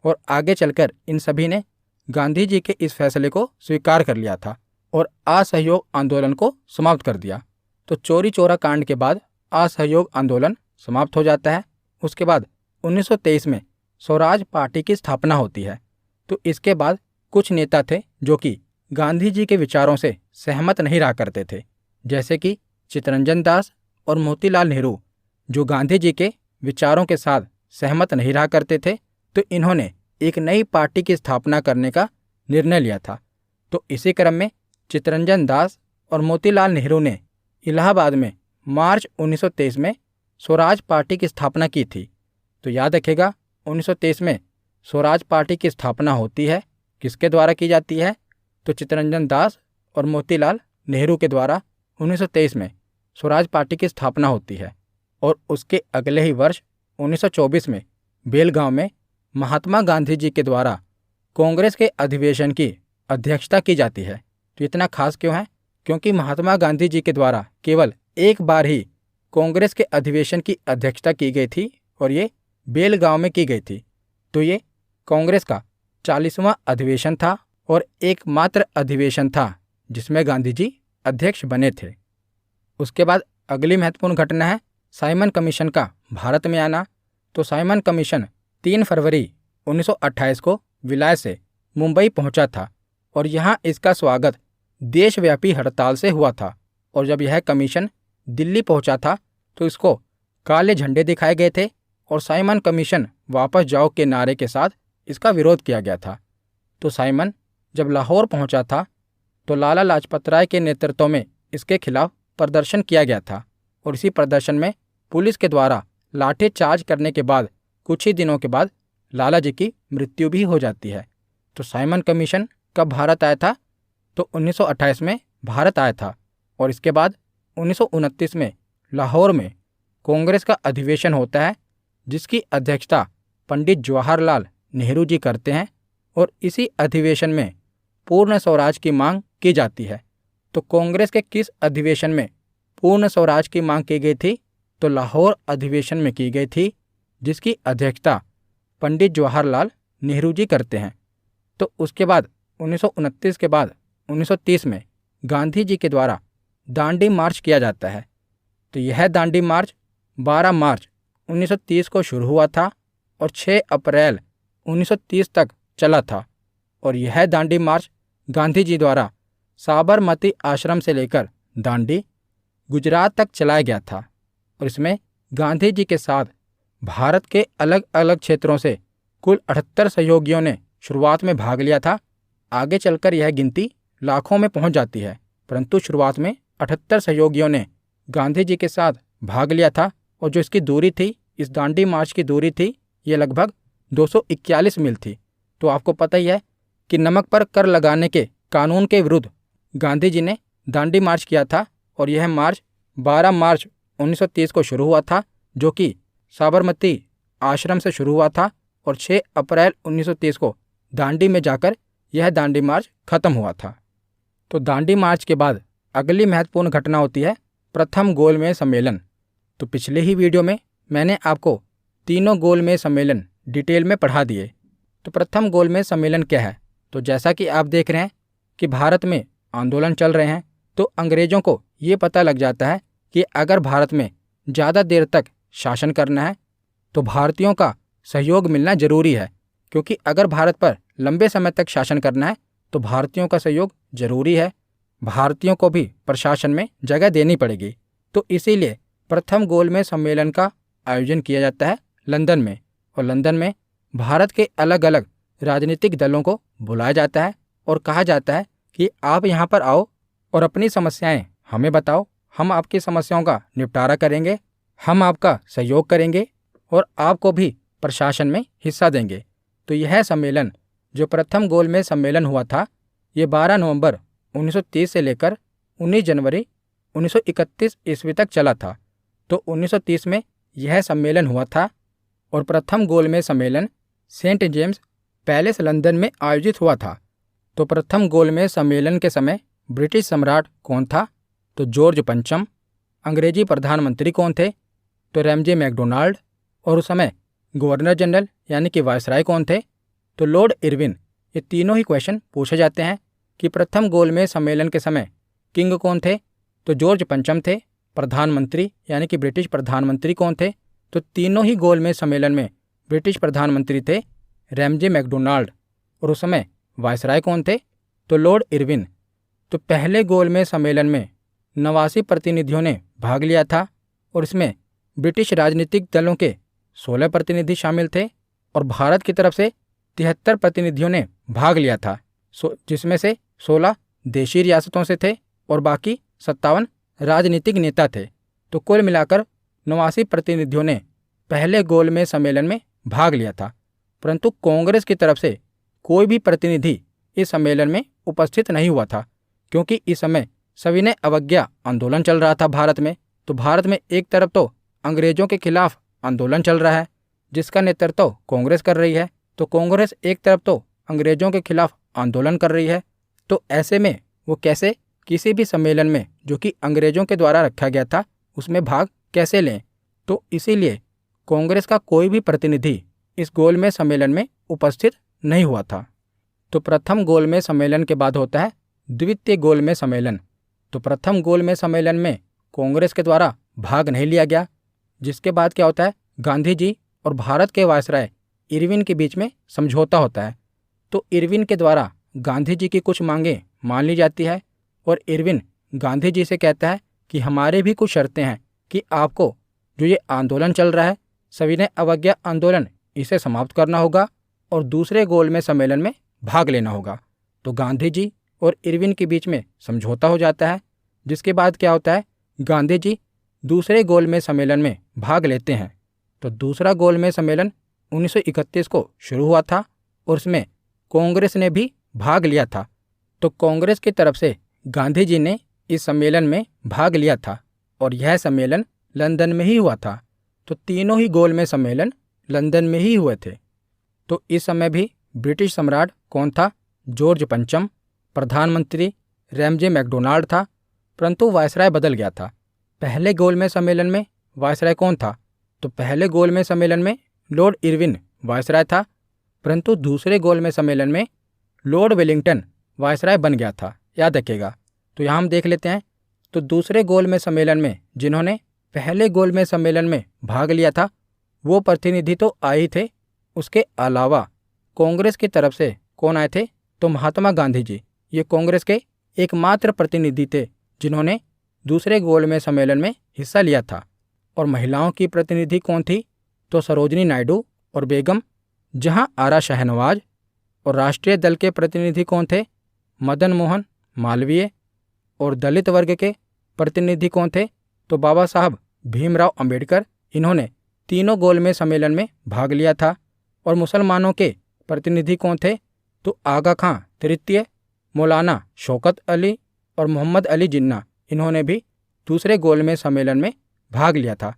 S1: और आगे चलकर इन सभी ने गांधी जी के इस फैसले को स्वीकार कर लिया था और असहयोग आंदोलन को समाप्त कर दिया। तो चौरी चौरा कांड के बाद असहयोग आंदोलन समाप्त हो जाता है। उसके बाद 1923 में स्वराज पार्टी की स्थापना होती है। तो इसके बाद कुछ नेता थे जो कि गांधी जी के विचारों से सहमत नहीं रहा करते थे, जैसे कि चित्तरंजन दास और मोतीलाल नेहरू, जो गांधी जी के विचारों के साथ सहमत नहीं रहा करते थे, तो इन्होंने एक नई पार्टी की स्थापना करने का निर्णय लिया था। तो इसी क्रम में चित्तरंजन दास और मोतीलाल नेहरू ने इलाहाबाद में मार्च 1923 में स्वराज पार्टी की स्थापना की थी। तो याद रखिएगा, 1923 में स्वराज पार्टी की स्थापना होती है। किसके द्वारा की जाती है? तो चित्तरंजन दास और मोतीलाल नेहरू के द्वारा 1923 में स्वराज पार्टी की स्थापना होती है। और उसके अगले ही वर्ष 1924 में बेलगांव में महात्मा गांधी जी के द्वारा कांग्रेस के अधिवेशन की अध्यक्षता की जाती है। तो इतना खास क्यों है? क्योंकि महात्मा गांधी जी के द्वारा केवल एक बार ही कांग्रेस के अधिवेशन की अध्यक्षता की गई थी और ये बेलगांव में की गई थी। तो ये कांग्रेस का 40वां अधिवेशन था और एकमात्र अधिवेशन था जिसमें गांधी जी अध्यक्ष बने थे। उसके बाद अगली महत्वपूर्ण घटना है साइमन कमीशन का भारत में आना। तो साइमन कमीशन 3 फरवरी 1928 को विलाय से मुंबई पहुंचा था और यहाँ इसका स्वागत देशव्यापी हड़ताल से हुआ था। और जब यह कमीशन दिल्ली पहुंचा था तो इसको काले झंडे दिखाए गए थे और साइमन कमीशन वापस जाओ के नारे के साथ इसका विरोध किया गया था। तो साइमन जब लाहौर पहुंचा था तो लाला लाजपत राय के नेतृत्व में इसके खिलाफ प्रदर्शन किया गया था और इसी प्रदर्शन में पुलिस के द्वारा लाठीचार्ज करने के बाद कुछ ही दिनों के बाद लाला जी की मृत्यु भी हो जाती है। तो साइमन कमीशन कब भारत आया था? तो 1928 में भारत आया था और इसके बाद 1929 में लाहौर में कांग्रेस का अधिवेशन होता है जिसकी अध्यक्षता पंडित जवाहरलाल नेहरू जी करते हैं और इसी अधिवेशन में पूर्ण स्वराज की मांग की जाती है। तो कांग्रेस के किस अधिवेशन में पूर्ण स्वराज की मांग की गई थी? तो लाहौर अधिवेशन में की गई थी जिसकी अध्यक्षता पंडित जवाहरलाल नेहरू जी करते हैं। तो उसके बाद 1929 के बाद 1930 में गांधी जी के द्वारा दांडी मार्च किया जाता है। तो यह दांडी मार्च 12 मार्च 1930 को शुरू हुआ था और 6 अप्रैल 1930 तक चला था। और यह दांडी मार्च गांधी जी द्वारा साबरमती आश्रम से लेकर दांडी गुजरात तक चलाया गया था और इसमें गांधी जी के साथ भारत के अलग अलग क्षेत्रों से कुल 78 सहयोगियों ने शुरुआत में भाग लिया था। आगे चलकर यह गिनती लाखों में पहुंच जाती है, परंतु शुरुआत में 78 सहयोगियों ने गांधी जी के साथ भाग लिया था और जो इसकी दूरी थी, इस दांडी मार्च की दूरी थी, ये लगभग 241 मील थी। तो आपको पता ही है कि नमक पर कर लगाने के कानून के विरुद्ध गांधी जी ने दांडी मार्च किया था और यह मार्च 12 मार्च 1930 को शुरू हुआ था जो कि साबरमती आश्रम से शुरू हुआ था और 6 अप्रैल 1930 को दांडी में जाकर यह दांडी मार्च खत्म हुआ था। तो दांडी मार्च के बाद अगली महत्वपूर्ण घटना होती है प्रथम गोलमेज सम्मेलन। तो पिछले ही वीडियो में मैंने आपको तीनों गोलमेज सम्मेलन डिटेल में पढ़ा दिए। तो प्रथम गोलमेज सम्मेलन क्या है? तो जैसा कि आप देख रहे हैं कि भारत में आंदोलन चल रहे हैं, तो अंग्रेजों को ये पता लग जाता है कि अगर भारत में ज़्यादा देर तक शासन करना है तो भारतीयों का सहयोग मिलना जरूरी है, क्योंकि अगर भारत पर लंबे समय तक शासन करना है तो भारतीयों का सहयोग जरूरी है। भारतीयों को भी प्रशासन में जगह देनी पड़ेगी। तो इसीलिए प्रथम गोलमेज सम्मेलन का आयोजन किया जाता है लंदन में, और लंदन में भारत के अलग अलग राजनीतिक दलों को बुलाया जाता है और कहा जाता है कि आप यहाँ पर आओ और अपनी समस्याएं हमें बताओ, हम आपकी समस्याओं का निपटारा करेंगे, हम आपका सहयोग करेंगे और आपको भी प्रशासन में हिस्सा देंगे। तो यह सम्मेलन जो प्रथम गोलमेज सम्मेलन हुआ था, ये 12 नवंबर 1930 से लेकर 19 जनवरी 1931 ईस्वी तक चला था। तो 1930 में यह सम्मेलन हुआ था और प्रथम गोलमेज सम्मेलन सेंट जेम्स पैलेस लंदन में आयोजित हुआ था। तो प्रथम गोलमेज सम्मेलन के समय ब्रिटिश सम्राट कौन था? तो जॉर्ज पंचम। अंग्रेजी प्रधानमंत्री कौन थे? तो रैमजे मैकडोनाल्ड। और उस समय गवर्नर जनरल यानी कि वायसराय कौन थे? तो लॉर्ड इरविन। ये तीनों ही क्वेश्चन पूछे जाते हैं कि प्रथम गोलमेज सम्मेलन के समय किंग कौन थे? तो जॉर्ज पंचम थे। प्रधानमंत्री यानी कि ब्रिटिश प्रधानमंत्री कौन थे? तो तीनों ही गोलमेज सम्मेलन में ब्रिटिश प्रधानमंत्री थे रैमजे मैकडोनाल्ड। और उस समय वायसराय कौन थे? तो लॉर्ड इरविन। तो पहले गोलमेज सम्मेलन में 89 प्रतिनिधियों ने भाग लिया था और इसमें ब्रिटिश राजनीतिक दलों के 16 प्रतिनिधि शामिल थे और भारत की तरफ से 73 प्रतिनिधियों ने भाग लिया था, जिसमें से 16 देशी रियासतों से थे और बाकी 57 राजनीतिक नेता थे। तो कुल मिलाकर 89 प्रतिनिधियों ने पहले गोलमेज सम्मेलन में भाग लिया था, परंतु कांग्रेस की तरफ से कोई भी प्रतिनिधि इस सम्मेलन में उपस्थित नहीं हुआ था, क्योंकि इस समय सविनय अवज्ञा आंदोलन चल रहा था भारत में। तो भारत में एक तरफ तो अंग्रेजों के खिलाफ आंदोलन चल रहा है जिसका नेतृत्व कांग्रेस कर रही है, तो कांग्रेस एक तरफ तो अंग्रेजों के खिलाफ आंदोलन कर रही है, तो ऐसे में वो कैसे किसी भी सम्मेलन में जो कि अंग्रेजों के द्वारा रखा गया था उसमें भाग कैसे लें। तो इसीलिए कांग्रेस का कोई भी प्रतिनिधि इस गोलमेज सम्मेलन में उपस्थित नहीं हुआ था। तो प्रथम गोलमेज सम्मेलन के बाद होता है द्वितीय गोलमेज सम्मेलन। तो प्रथम गोलमेज सम्मेलन में कांग्रेस के द्वारा भाग नहीं लिया गया, जिसके बाद क्या होता है, गांधी जी और भारत के वायसराय इरविन के बीच में समझौता होता है। तो इरविन के द्वारा गांधी जी की कुछ मांगें मान ली जाती है और इरविन गांधी जी से कहता है कि हमारे भी कुछ शर्तें हैं कि आपको जो ये आंदोलन चल रहा है सविनय अवज्ञा आंदोलन, इसे समाप्त करना होगा और दूसरे गोलमेज सम्मेलन में भाग लेना होगा। तो गांधी जी और इरविन के बीच में समझौता हो जाता है, जिसके बाद क्या होता है, गांधी जी दूसरे गोलमेज सम्मेलन में भाग लेते हैं। तो दूसरा गोलमेज सम्मेलन 1931 को शुरू हुआ था और उसमें कांग्रेस ने भी भाग लिया था। तो कांग्रेस की तरफ से गांधी जी ने इस सम्मेलन में भाग लिया था और यह सम्मेलन लंदन में ही हुआ था। तो तीनों ही गोलमेज सम्मेलन लंदन में ही हुए थे। तो इस समय भी ब्रिटिश सम्राट कौन था, जॉर्ज पंचम। प्रधानमंत्री रैमजे मैकडोनाल्ड था, परंतु वायसराय बदल गया था। पहले गोलमेज सम्मेलन में वायसराय कौन था, तो पहले गोलमेज सम्मेलन में लॉर्ड इरविन वायसराय था, परंतु दूसरे गोलमेज सम्मेलन में लॉर्ड वेलिंगटन वायसराय बन गया था, याद रखिएगा। तो यहाँ हम देख लेते हैं। तो दूसरे गोलमेज सम्मेलन में जिन्होंने पहले गोलमेज सम्मेलन में भाग लिया था वो प्रतिनिधि तो आए ही थे, उसके अलावा कांग्रेस की तरफ से कौन आए थे, तो महात्मा गांधी जी। ये कांग्रेस के एकमात्र प्रतिनिधि थे जिन्होंने दूसरे गोलमेज सम्मेलन में हिस्सा लिया था। और महिलाओं की प्रतिनिधि कौन थी, तो सरोजनी नायडू और बेगम जहां आरा शाहनवाज। और राष्ट्रीय दल के प्रतिनिधि कौन थे, मदन मोहन मालवीय। और दलित वर्ग के प्रतिनिधि कौन थे, तो बाबा साहब भीमराव अंबेडकर। इन्होंने तीनों गोलमेज सम्मेलन में भाग लिया था। और मुसलमानों के प्रतिनिधि कौन थे, तो आगा खां तृतीय, मौलाना शौकत अली और मोहम्मद अली जिन्ना। इन्होंने भी दूसरे गोलमेज सम्मेलन में भाग लिया था,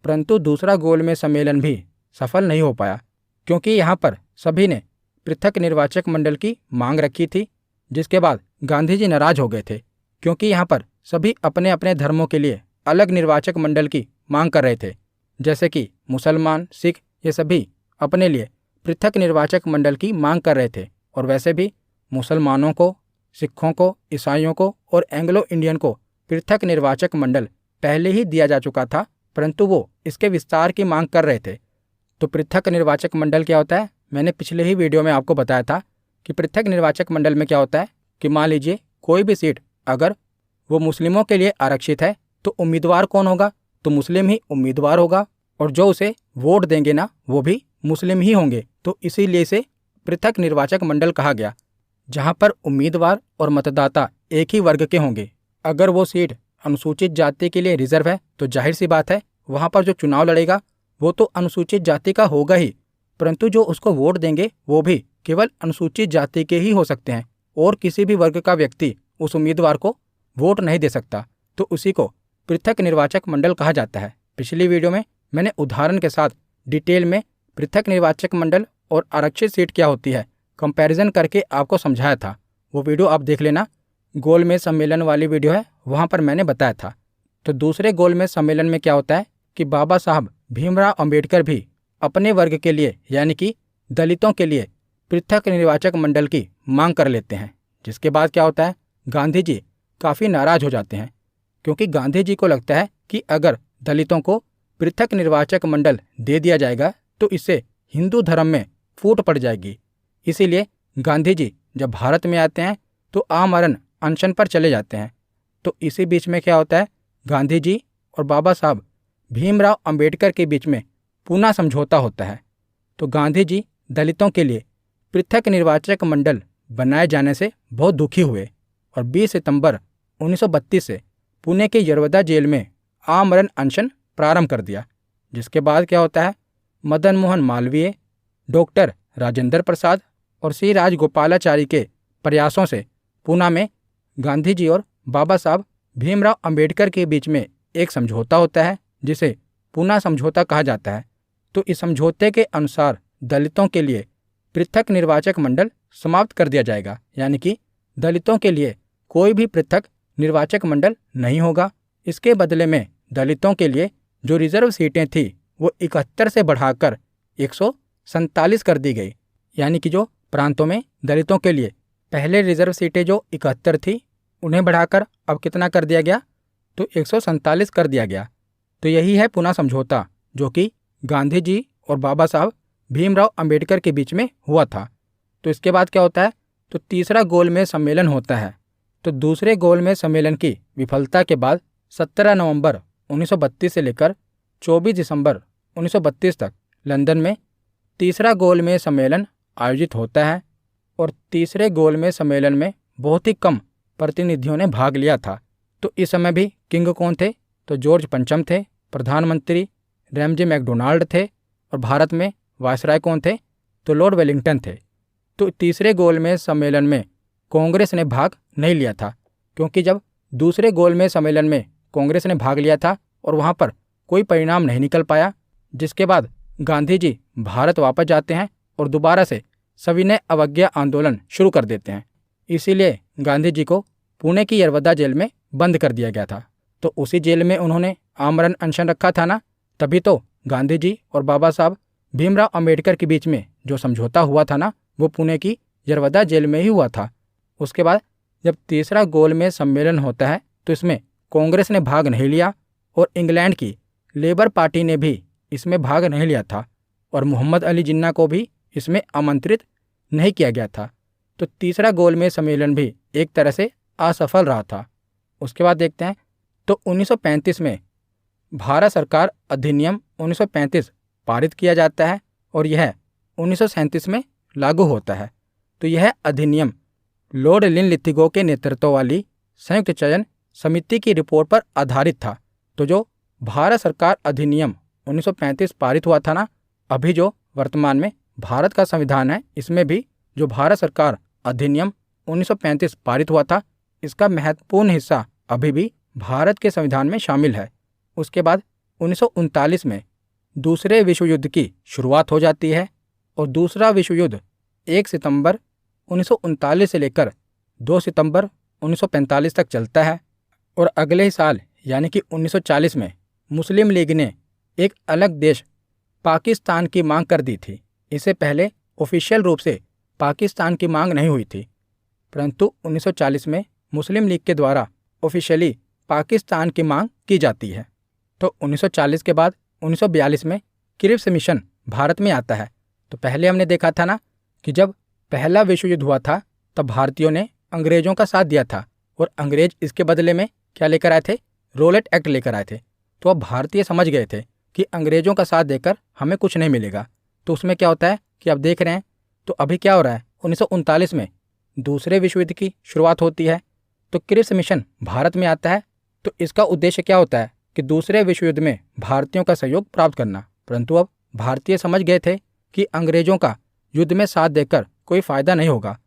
S1: परंतु दूसरा गोलमेज सम्मेलन भी सफल नहीं हो पाया, क्योंकि यहाँ पर सभी ने पृथक निर्वाचक मंडल की मांग रखी थी, जिसके बाद गांधी जी नाराज हो गए थे, क्योंकि यहाँ पर सभी अपने अपने धर्मों के लिए अलग निर्वाचक मंडल की मांग कर रहे थे। जैसे कि मुसलमान, सिख, ये सभी अपने लिए पृथक निर्वाचक मंडल की मांग कर रहे थे। और वैसे भी मुसलमानों को, सिखों को, ईसाइयों को और एंग्लो इंडियन को पृथक निर्वाचक मंडल पहले ही दिया जा चुका था, परंतु वो इसके विस्तार की मांग कर रहे थे। तो पृथक निर्वाचक मंडल क्या होता है, मैंने पिछले ही वीडियो में आपको बताया था कि पृथक निर्वाचक मंडल में क्या होता है कि मान लीजिए कोई भी सीट अगर वो मुस्लिमों के लिए आरक्षित है तो उम्मीदवार कौन होगा, तो मुस्लिम ही उम्मीदवार होगा और जो उसे वोट देंगे ना वो भी मुस्लिम ही होंगे। तो इसीलिए इसे पृथक निर्वाचक मंडल कहा गया, जहां पर उम्मीदवार और मतदाता एक ही वर्ग के होंगे। अगर वो सीट अनुसूचित जाति के लिए रिजर्व है तो जाहिर सी बात है वहां पर जो चुनाव लड़ेगा वो तो अनुसूचित जाति का होगा ही, परंतु जो उसको वोट देंगे वो भी केवल अनुसूचित जाति के ही हो सकते हैं और किसी भी वर्ग का व्यक्ति उस उम्मीदवार को वोट नहीं दे सकता। तो उसी को पृथक निर्वाचक मंडल कहा जाता है। पिछली वीडियो में मैंने उदाहरण के साथ डिटेल में पृथक निर्वाचक मंडल और आरक्षित सीट क्या होती है कंपैरिजन करके आपको समझाया था, वो वीडियो आप देख लेना। गोलमेज सम्मेलन वाली वीडियो है, वहाँ पर मैंने बताया था। तो दूसरे गोलमेज सम्मेलन में क्या होता है कि बाबा साहब भीमराव अंबेडकर भी अपने वर्ग के लिए यानी कि दलितों के लिए पृथक निर्वाचक मंडल की मांग कर लेते हैं, जिसके बाद क्या होता है गांधी जी काफ़ी नाराज हो जाते हैं, क्योंकि गांधी जी को लगता है कि अगर दलितों को पृथक निर्वाचक मंडल दे दिया जाएगा तो इससे हिंदू धर्म में फूट पड़ जाएगी। इसीलिए गांधी जी जब भारत में आते हैं तो आमरण अनशन पर चले जाते हैं। तो इसी बीच में क्या होता है गांधी जी और बाबा साहब भीमराव अंबेडकर के बीच में पूना समझौता होता है। तो गांधी जी दलितों के लिए पृथक निर्वाचक मंडल बनाए जाने से बहुत दुखी हुए और 20 सितंबर 1932 से पुणे के यरवदा जेल में आमरण अनशन प्रारंभ कर दिया। जिसके बाद क्या होता है, मदन मोहन मालवीय, डॉक्टर राजेंद्र प्रसाद और सी राजगोपालाचारी के प्रयासों से पूना में गांधी जी और बाबा साहब भीमराव अंबेडकर के बीच में एक समझौता होता है जिसे पूना समझौता कहा जाता है। तो इस समझौते के अनुसार दलितों के लिए पृथक निर्वाचक मंडल समाप्त कर दिया जाएगा, यानी कि दलितों के लिए कोई भी पृथक निर्वाचक मंडल नहीं होगा। इसके बदले में दलितों के लिए जो रिजर्व सीटें थी वो 71 से बढ़ाकर 147 कर दी गई, यानी कि जो प्रांतों में दलितों के लिए पहले रिजर्व सीटें जो 71 थी उन्हें बढ़ाकर अब कितना कर दिया गया, तो 147 कर दिया गया। तो यही है पूना समझौता जो कि गांधी जी और बाबा साहब भीमराव अंबेडकर के बीच में हुआ था। तो इसके बाद क्या होता है, तो तीसरा गोलमेज सम्मेलन होता है। तो दूसरे गोलमेज सम्मेलन की विफलता के बाद 17 नवंबर 1932 से लेकर 24 दिसंबर 1932 तक लंदन में तीसरा गोलमेज सम्मेलन आयोजित होता है। और तीसरे गोलमेज सम्मेलन में बहुत ही कम प्रतिनिधियों ने भाग लिया था। तो इस समय भी किंग कौन थे, तो जॉर्ज पंचम थे, प्रधानमंत्री रैमजे मैकडोनाल्ड थे और भारत में वायसराय कौन थे, तो लॉर्ड वेलिंगटन थे। तो तीसरे गोलमेज सम्मेलन में कांग्रेस ने भाग नहीं लिया था, क्योंकि जब दूसरे गोलमेज सम्मेलन में कांग्रेस ने भाग लिया था और वहाँ पर कोई परिणाम नहीं निकल पाया, जिसके बाद गांधी जी भारत वापस जाते हैं और दोबारा से सविनय अवज्ञा आंदोलन शुरू कर देते हैं। इसीलिए गांधी जी को पुणे की यरवदा जेल में बंद कर दिया गया था। तो उसी जेल में उन्होंने आमरण अनशन रखा था ना, तभी तो गांधी जी और बाबा साहब भीमराव अंबेडकर के बीच में जो समझौता हुआ था ना, वो पुणे की यरवदा जेल में ही हुआ था। उसके बाद जब तीसरा गोलमेज सम्मेलन होता है तो इसमें कांग्रेस ने भाग नहीं लिया और इंग्लैंड की लेबर पार्टी ने भी इसमें भाग नहीं लिया था और मोहम्मद अली जिन्ना को भी इसमें आमंत्रित नहीं किया गया था। तो तीसरा गोलमेज सम्मेलन भी एक तरह से असफल रहा था। उसके बाद देखते हैं, तो 1935 में भारत सरकार अधिनियम 1935 पारित किया जाता है और यह 1937 में लागू होता है। तो यह अधिनियम लॉर्ड लिनलिथिगो के नेतृत्व वाली संयुक्त चयन समिति की रिपोर्ट पर आधारित था। तो जो भारत सरकार अधिनियम 1935 पारित हुआ था ना, अभी जो वर्तमान में भारत का संविधान है, इसमें भी जो भारत सरकार अधिनियम 1935 पारित हुआ था, इसका महत्वपूर्ण हिस्सा अभी भी भारत के संविधान में शामिल है। उसके बाद 1939 में दूसरे विश्व युद्ध की शुरुआत हो जाती है और दूसरा विश्व युद्ध 1 सितंबर 1939 से लेकर 2 सितंबर 1945 तक चलता है। और अगले ही साल यानी कि 1940 में मुस्लिम लीग ने एक अलग देश पाकिस्तान की मांग कर दी थी। इससे पहले ऑफिशियल रूप से पाकिस्तान की मांग नहीं हुई थी, परंतु 1940 में मुस्लिम लीग के द्वारा ऑफिशियली पाकिस्तान की मांग की जाती है। तो 1940 के बाद 1942 में क्रिप्स मिशन भारत में आता है। तो पहले हमने देखा था ना कि जब पहला विश्व युद्ध हुआ था तब भारतीयों ने अंग्रेजों का साथ दिया था और अंग्रेज इसके बदले में क्या लेकर आए थे, रोलेट एक्ट लेकर आए थे। तो अब भारतीय समझ गए थे कि अंग्रेजों का साथ देकर हमें कुछ नहीं मिलेगा। तो उसमें क्या होता है कि आप देख रहे हैं, तो अभी क्या हो रहा है, 1939 में दूसरे विश्व युद्ध की शुरुआत होती है। तो क्रिप्स मिशन भारत में आता है। तो इसका उद्देश्य क्या होता है कि दूसरे विश्व युद्ध में भारतीयों का सहयोग प्राप्त करना। परंतु अब भारतीय समझ गए थे कि अंग्रेजों का युद्ध में साथ देकर कोई फायदा नहीं होगा।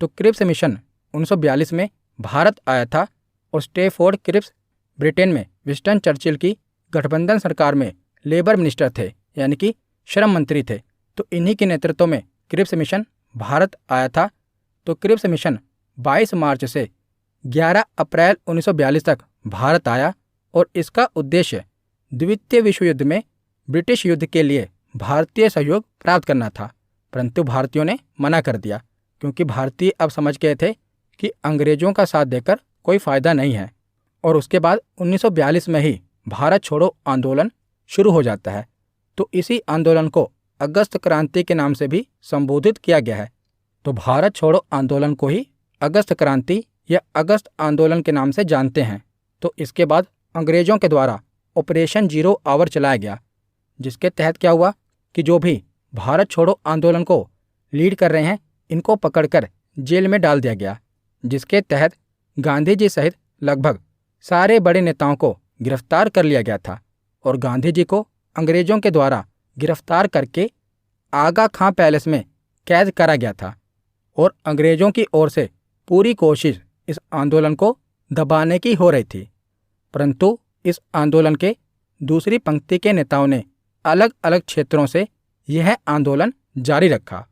S1: तो क्रिप्स मिशन 1942 में भारत आया था और स्टेफोर्ड क्रिप्स ब्रिटेन में विंस्टन चर्चिल की गठबंधन सरकार में लेबर मिनिस्टर थे, यानी कि श्रम मंत्री थे। तो इन्हीं के नेतृत्व में क्रिप्स मिशन भारत आया था। तो क्रिप्स मिशन 22 मार्च से 11 अप्रैल 1942 तक भारत आया और इसका उद्देश्य द्वितीय विश्व युद्ध में ब्रिटिश युद्ध के लिए भारतीय सहयोग प्राप्त करना था। परंतु भारतीयों ने मना कर दिया, क्योंकि भारतीय अब समझ गए थे कि अंग्रेजों का साथ देकर कोई फायदा नहीं है। और उसके बाद 1942 में ही भारत छोड़ो आंदोलन शुरू हो जाता है। तो इसी आंदोलन को अगस्त क्रांति के नाम से भी संबोधित किया गया है। तो भारत छोड़ो आंदोलन को ही अगस्त क्रांति या अगस्त आंदोलन के नाम से जानते हैं। तो इसके बाद अंग्रेजों के द्वारा ऑपरेशन जीरो आवर चलाया गया, जिसके तहत क्या हुआ कि जो भी भारत छोड़ो आंदोलन को लीड कर रहे हैं इनको पकड़कर जेल में डाल दिया गया, जिसके तहत गांधी जी सहित लगभग सारे बड़े नेताओं को गिरफ्तार कर लिया गया था और गांधी जी को अंग्रेजों के द्वारा गिरफ्तार करके आगा खां पैलेस में कैद करा गया था और अंग्रेजों की ओर से पूरी कोशिश इस आंदोलन को दबाने की हो रही थी। परंतु इस आंदोलन के दूसरी पंक्ति के नेताओं ने अलग अलग क्षेत्रों से यह आंदोलन जारी रखा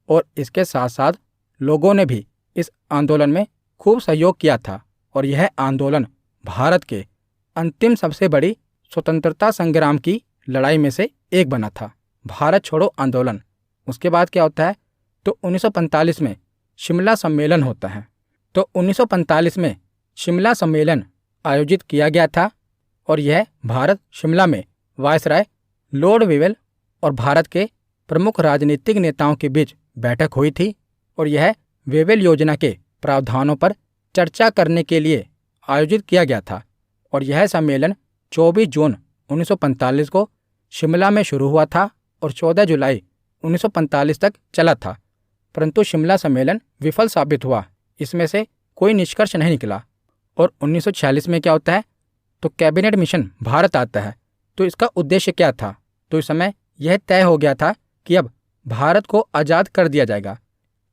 S1: और इसके साथ साथ लोगों ने भी इस आंदोलन में खूब सहयोग किया था और यह आंदोलन भारत के अंतिम सबसे बड़ी स्वतंत्रता संग्राम की लड़ाई में से एक बना था, भारत छोड़ो आंदोलन। उसके बाद क्या होता है तो 1945 में शिमला सम्मेलन होता है। तो 1945 में शिमला सम्मेलन आयोजित किया गया था और यह भारत शिमला में वायसराय लॉर्ड वेवेल और भारत के प्रमुख राजनीतिक नेताओं के बीच बैठक हुई थी और यह वेवेल योजना के प्रावधानों पर चर्चा करने के लिए आयोजित किया गया था और यह सम्मेलन 24 जून 1945 को शिमला में शुरू हुआ था और 14 जुलाई 1945 तक चला था। परंतु शिमला सम्मेलन विफल साबित हुआ, इसमें से कोई निष्कर्ष नहीं निकला और 1946 में क्या होता है तो कैबिनेट मिशन भारत आता है। तो इसका उद्देश्य क्या था तो इस समय यह तय हो गया था कि अब भारत को आज़ाद कर दिया जाएगा।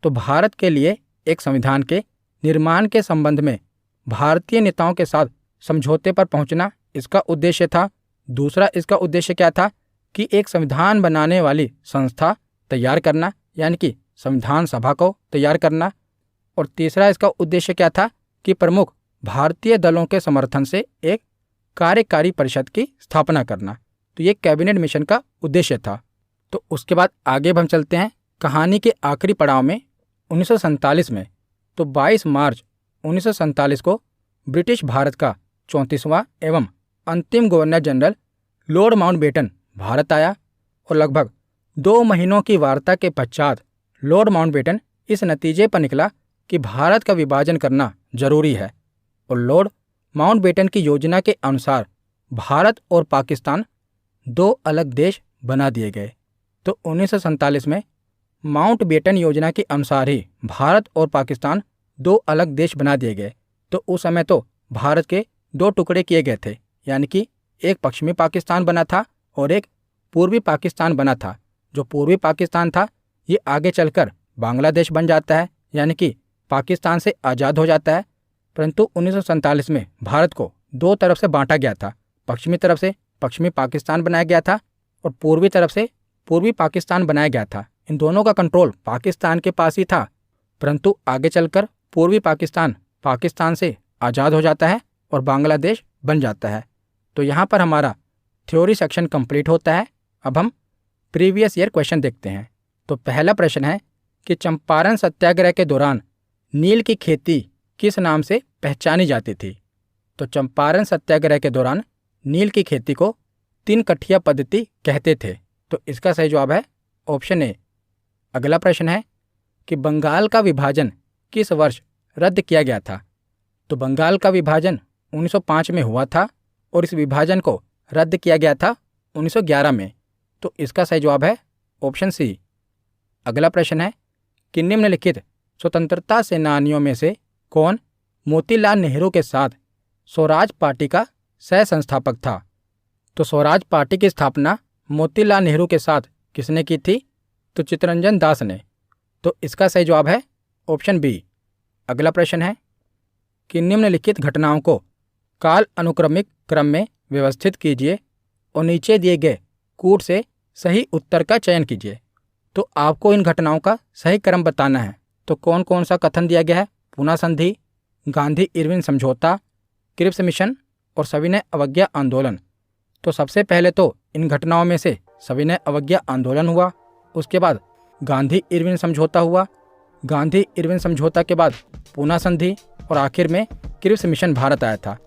S1: तो भारत के लिए एक संविधान के निर्माण के संबंध में भारतीय नेताओं के साथ समझौते पर पहुंचना इसका उद्देश्य था। दूसरा इसका उद्देश्य क्या था कि एक संविधान बनाने वाली संस्था तैयार करना, यानी कि संविधान सभा को तैयार करना। और तीसरा इसका उद्देश्य क्या था कि प्रमुख भारतीय दलों के समर्थन से एक कार्यकारी परिषद की स्थापना करना। तो ये कैबिनेट मिशन का उद्देश्य था। तो उसके बाद आगे हम चलते हैं कहानी के आखिरी पड़ाव में 1947 में। तो 22 मार्च 1947 को ब्रिटिश भारत का 34वां एवं अंतिम governor general Lord Mountbatten Bharat आया और लगभग 2 महीनों की वार्ता के पश्चात लॉर्ड माउंटबेटन इस नतीजे पर निकला कि भारत का विभाजन करना जरूरी है और लॉर्ड माउंटबेटन की योजना के अनुसार भारत और पाकिस्तान 2 अलग देश बना दिए गए। तो 1947 में माउंटबेटन योजना के अनुसार ही भारत और पाकिस्तान 2 अलग देश बना दिए गए। तो उस समय तो भारत के 2 टुकड़े किए गए थे, यानी कि एक पश्चिमी पाकिस्तान बना था और एक पूर्वी पाकिस्तान बना था। जो पूर्वी पाकिस्तान था ये आगे चलकर बांग्लादेश बन जाता है, यानी कि पाकिस्तान से आज़ाद हो जाता है। परंतु 1947 में भारत को 2 तरफ से बांटा गया था। पश्चिमी तरफ से पश्चिमी पाकिस्तान बनाया गया था और पूर्वी तरफ से पूर्वी पाकिस्तान बनाया गया था। इन दोनों का कंट्रोल पाकिस्तान के पास ही था, परंतु आगे चलकर पूर्वी पाकिस्तान पाकिस्तान से आज़ाद हो जाता है और बांग्लादेश बन जाता है। तो यहाँ पर हमारा थ्योरी सेक्शन कंप्लीट होता है। अब हम प्रीवियस ईयर क्वेश्चन देखते हैं। तो पहला प्रश्न है कि चंपारण सत्याग्रह के दौरान नील की खेती किस नाम से पहचानी जाती थी। तो चंपारण सत्याग्रह के दौरान नील की खेती को 3 कठिया पद्धति कहते थे। तो इसका सही जवाब है ऑप्शन ए। अगला प्रश्न है कि बंगाल का विभाजन किस वर्ष रद्द किया गया था। तो बंगाल का विभाजन 1905 में हुआ था और इस विभाजन को रद्द किया गया था 1911 में। तो इसका सही जवाब है ऑप्शन सी। अगला प्रश्न है कि निम्नलिखित स्वतंत्रता सेनानियों में से कौन मोतीलाल नेहरू के साथ स्वराज पार्टी का सह संस्थापक था। तो स्वराज पार्टी की स्थापना मोतीलाल नेहरू के साथ किसने की थी। तो चित्तरंजन दास ने। तो इसका सही जवाब है ऑप्शन बी। अगला प्रश्न है कि निम्नलिखित घटनाओं को काल अनुक्रमिक क्रम में व्यवस्थित कीजिए और नीचे दिए गए कूट से सही उत्तर का चयन कीजिए। तो आपको इन घटनाओं का सही क्रम बताना है। तो कौन कौन सा कथन दिया गया है। पूना संधि, गांधी इरविन समझौता, क्रिप्स मिशन और सविनय अवज्ञा आंदोलन। तो सबसे पहले तो इन घटनाओं में से सविनय अवज्ञा आंदोलन हुआ, उसके बाद गांधी इरविन समझौता हुआ, गांधी इरविन समझौता के बाद पूना संधि और आखिर में क्रिप्स मिशन भारत आया था।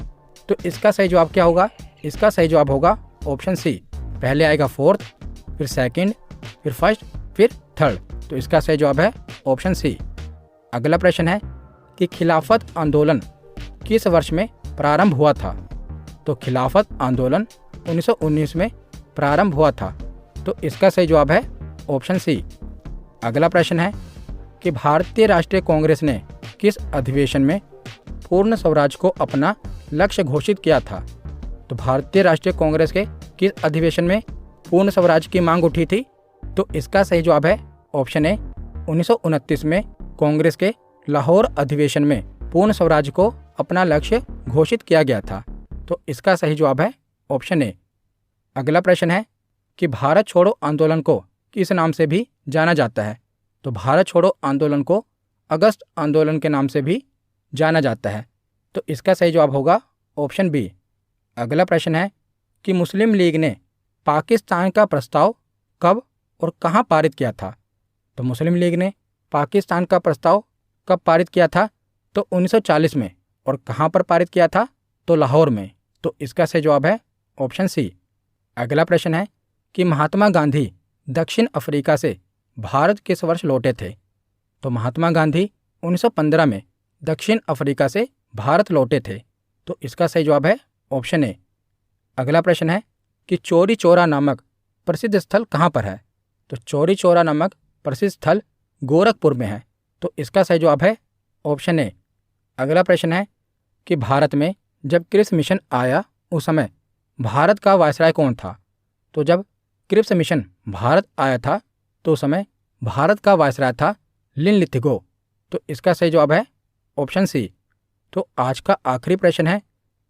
S1: तो इसका सही जवाब क्या होगा। इसका सही जवाब होगा ऑप्शन सी। पहले आएगा 4th, फिर 2nd, फिर 1st, फिर 3rd। तो इसका सही जवाब है ऑप्शन सी। अगला प्रश्न है कि खिलाफत आंदोलन किस वर्ष में प्रारंभ हुआ था। तो खिलाफत आंदोलन 1919 में प्रारंभ हुआ था? तो इसका सही जवाब है ऑप्शन सी। अगला प्रश्न है कि भारतीय राष्ट्रीय कांग्रेस ने किस अधिवेशन में पूर्ण स्वराज को अपना लक्ष्य घोषित किया था? तो भारतीय राष्ट्रीय कांग्रेस के किस अधिवेशन में पूर्ण स्वराज की मांग उठी थी? तो इसका सही जवाब है ऑप्शन ए। 1929 में कांग्रेस के लाहौर अधिवेशन में पूर्ण स्वराज को अपना लक्ष्य घोषित किया गया था। तो इसका सही जवाब है ऑप्शन ए। अगला प्रश्न है कि भारत छोड़ो आंदोलन को किस नाम से भी जाना जाता है? तो भारत छोड़ो आंदोलन को अगस्त आंदोलन के नाम से भी जाना जाता है। तो इसका सही जवाब होगा ऑप्शन बी। अगला प्रश्न है कि मुस्लिम लीग ने पाकिस्तान का प्रस्ताव कब और कहां पारित किया था? तो मुस्लिम लीग ने पाकिस्तान का प्रस्ताव कब पारित किया था? तो 1940 में। और कहां पर पारित किया था? तो लाहौर में। तो इसका सही जवाब है ऑप्शन सी। अगला प्रश्न है कि महात्मा गांधी दक्षिण अफ्रीका से भारत किस वर्ष लौटे थे? तो महात्मा गांधी 1915 में दक्षिण अफ्रीका से भारत लौटे थे। तो इसका सही जवाब है ऑप्शन ए। अगला प्रश्न है कि चौरी चौरा नामक प्रसिद्ध स्थल कहाँ पर है? तो चौरी चौरा नामक प्रसिद्ध स्थल गोरखपुर में है। तो इसका सही जवाब है ऑप्शन ए। अगला प्रश्न है कि भारत में जब क्रिप्स मिशन आया उस समय भारत का वायसराय कौन था? तो जब क्रिप्स मिशन भारत आया था तो उस समय भारत का वायसराय था लिनलिथिगो। तो इसका सही जवाब है ऑप्शन सी। तो आज का आखिरी प्रश्न है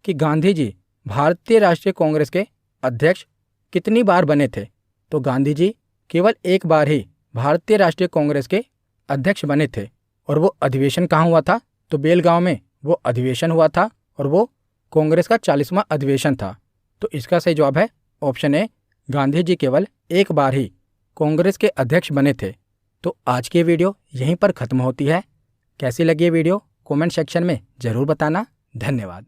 S1: कि गांधी जी भारतीय राष्ट्रीय कांग्रेस के अध्यक्ष कितनी बार बने थे? तो गांधी जी केवल एक बार ही भारतीय राष्ट्रीय कांग्रेस के अध्यक्ष बने थे। और वो अधिवेशन कहाँ हुआ था? तो बेलगांव में वो अधिवेशन हुआ था और वो कांग्रेस का 40वां अधिवेशन था। तो इसका सही जवाब है ऑप्शन ए। गांधी जी केवल एक बार ही कांग्रेस के अध्यक्ष बने थे। तो आज की वीडियो यहीं पर ख़त्म होती है। कैसी लगी ये वीडियो कमेंट सेक्शन में ज़रूर बताना। धन्यवाद।